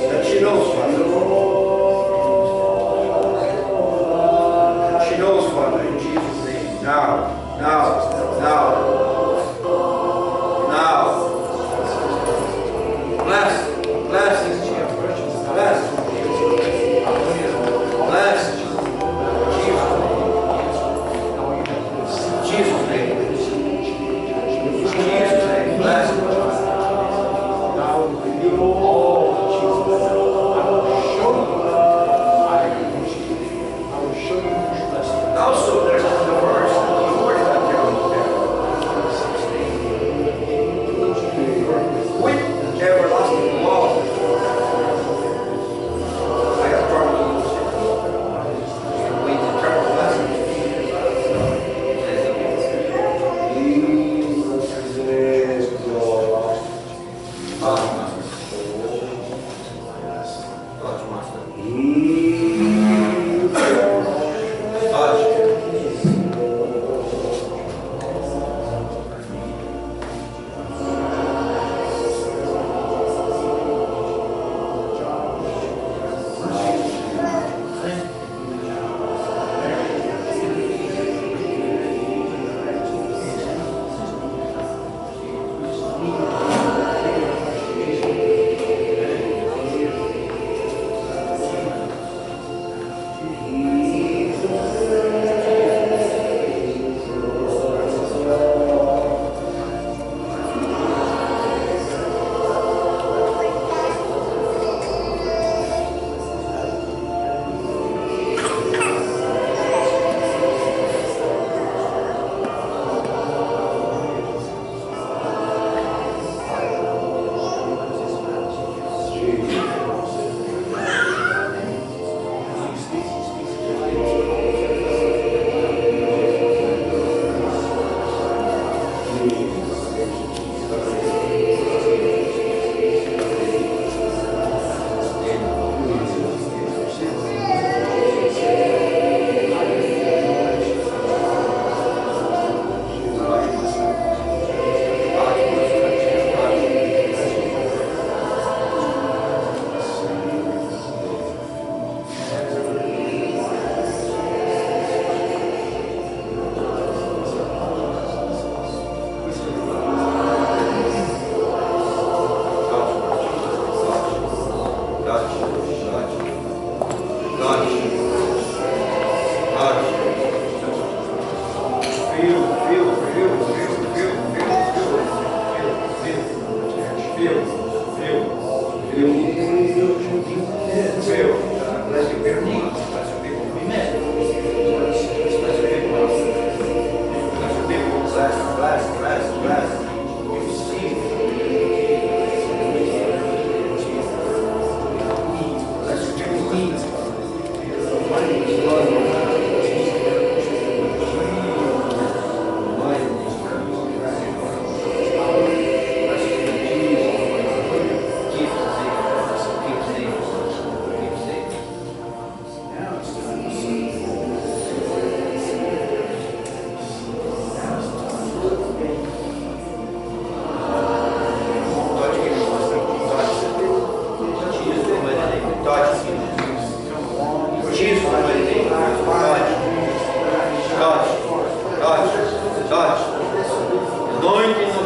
That she knows, Father. She knows, Father, in Jesus' name. Now. Bless. Jesus' name. Jesus' name. Bless.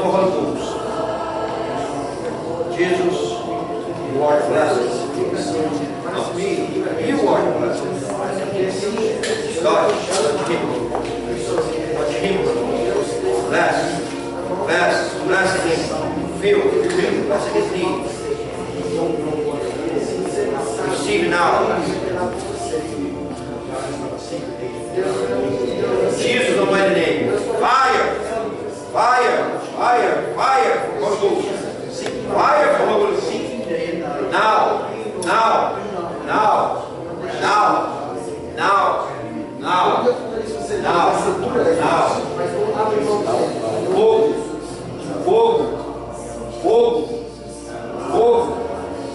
the Holy Ghost. Jesus, you are blessed. No, you are blessed. God, touch him. Touch him. Bless him. Feel him. Bless his needs. Receive now. Jesus, the mighty name. Fire. Fire. Fire. Fire. Holy Ghost. Fire for Holy Ghost. Now. Now. Now. Now. Now. Now. Now. Fogo. Fogo. Fogo. Fogo.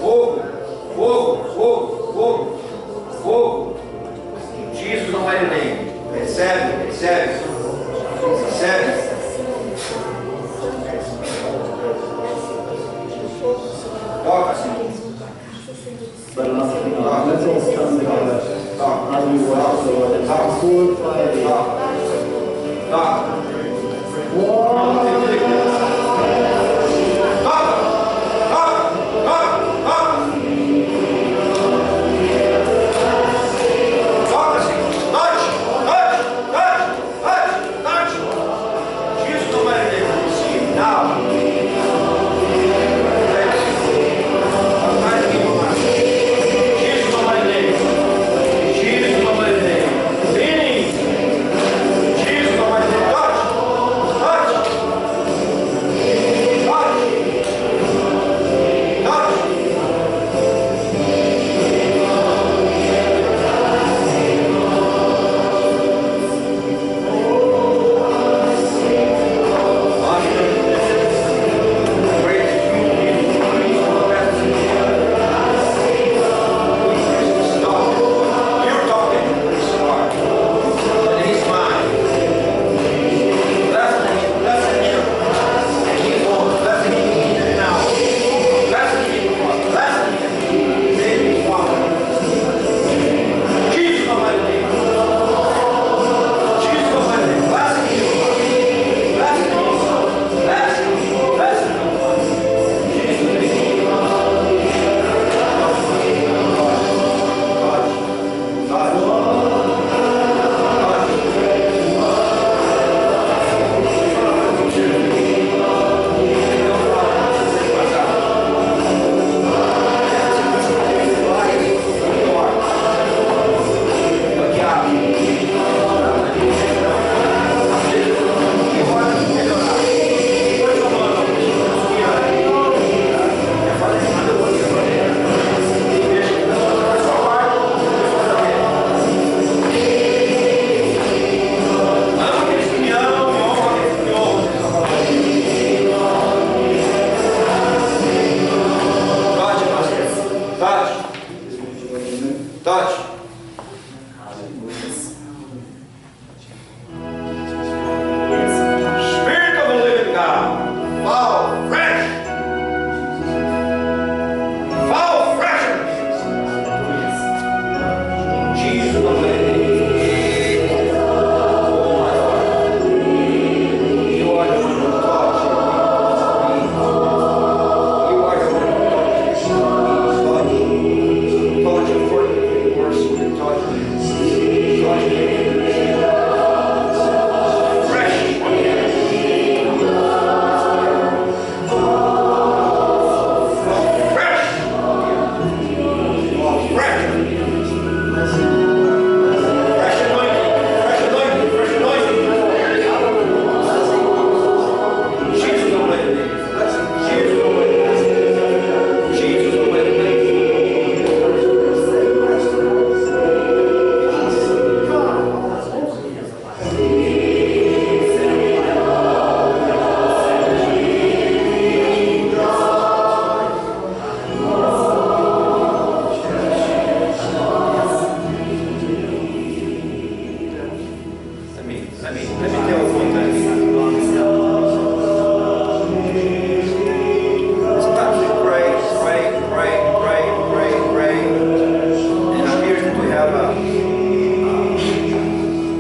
Fogo. Fogo. Fogo. Fogo. Fogo. Jesus, the mighty name. Recebe. Recebe. Recebe. Toca, Senhor. But let's all come together as we worship the Lord and glorify the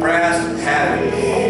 brass pattern.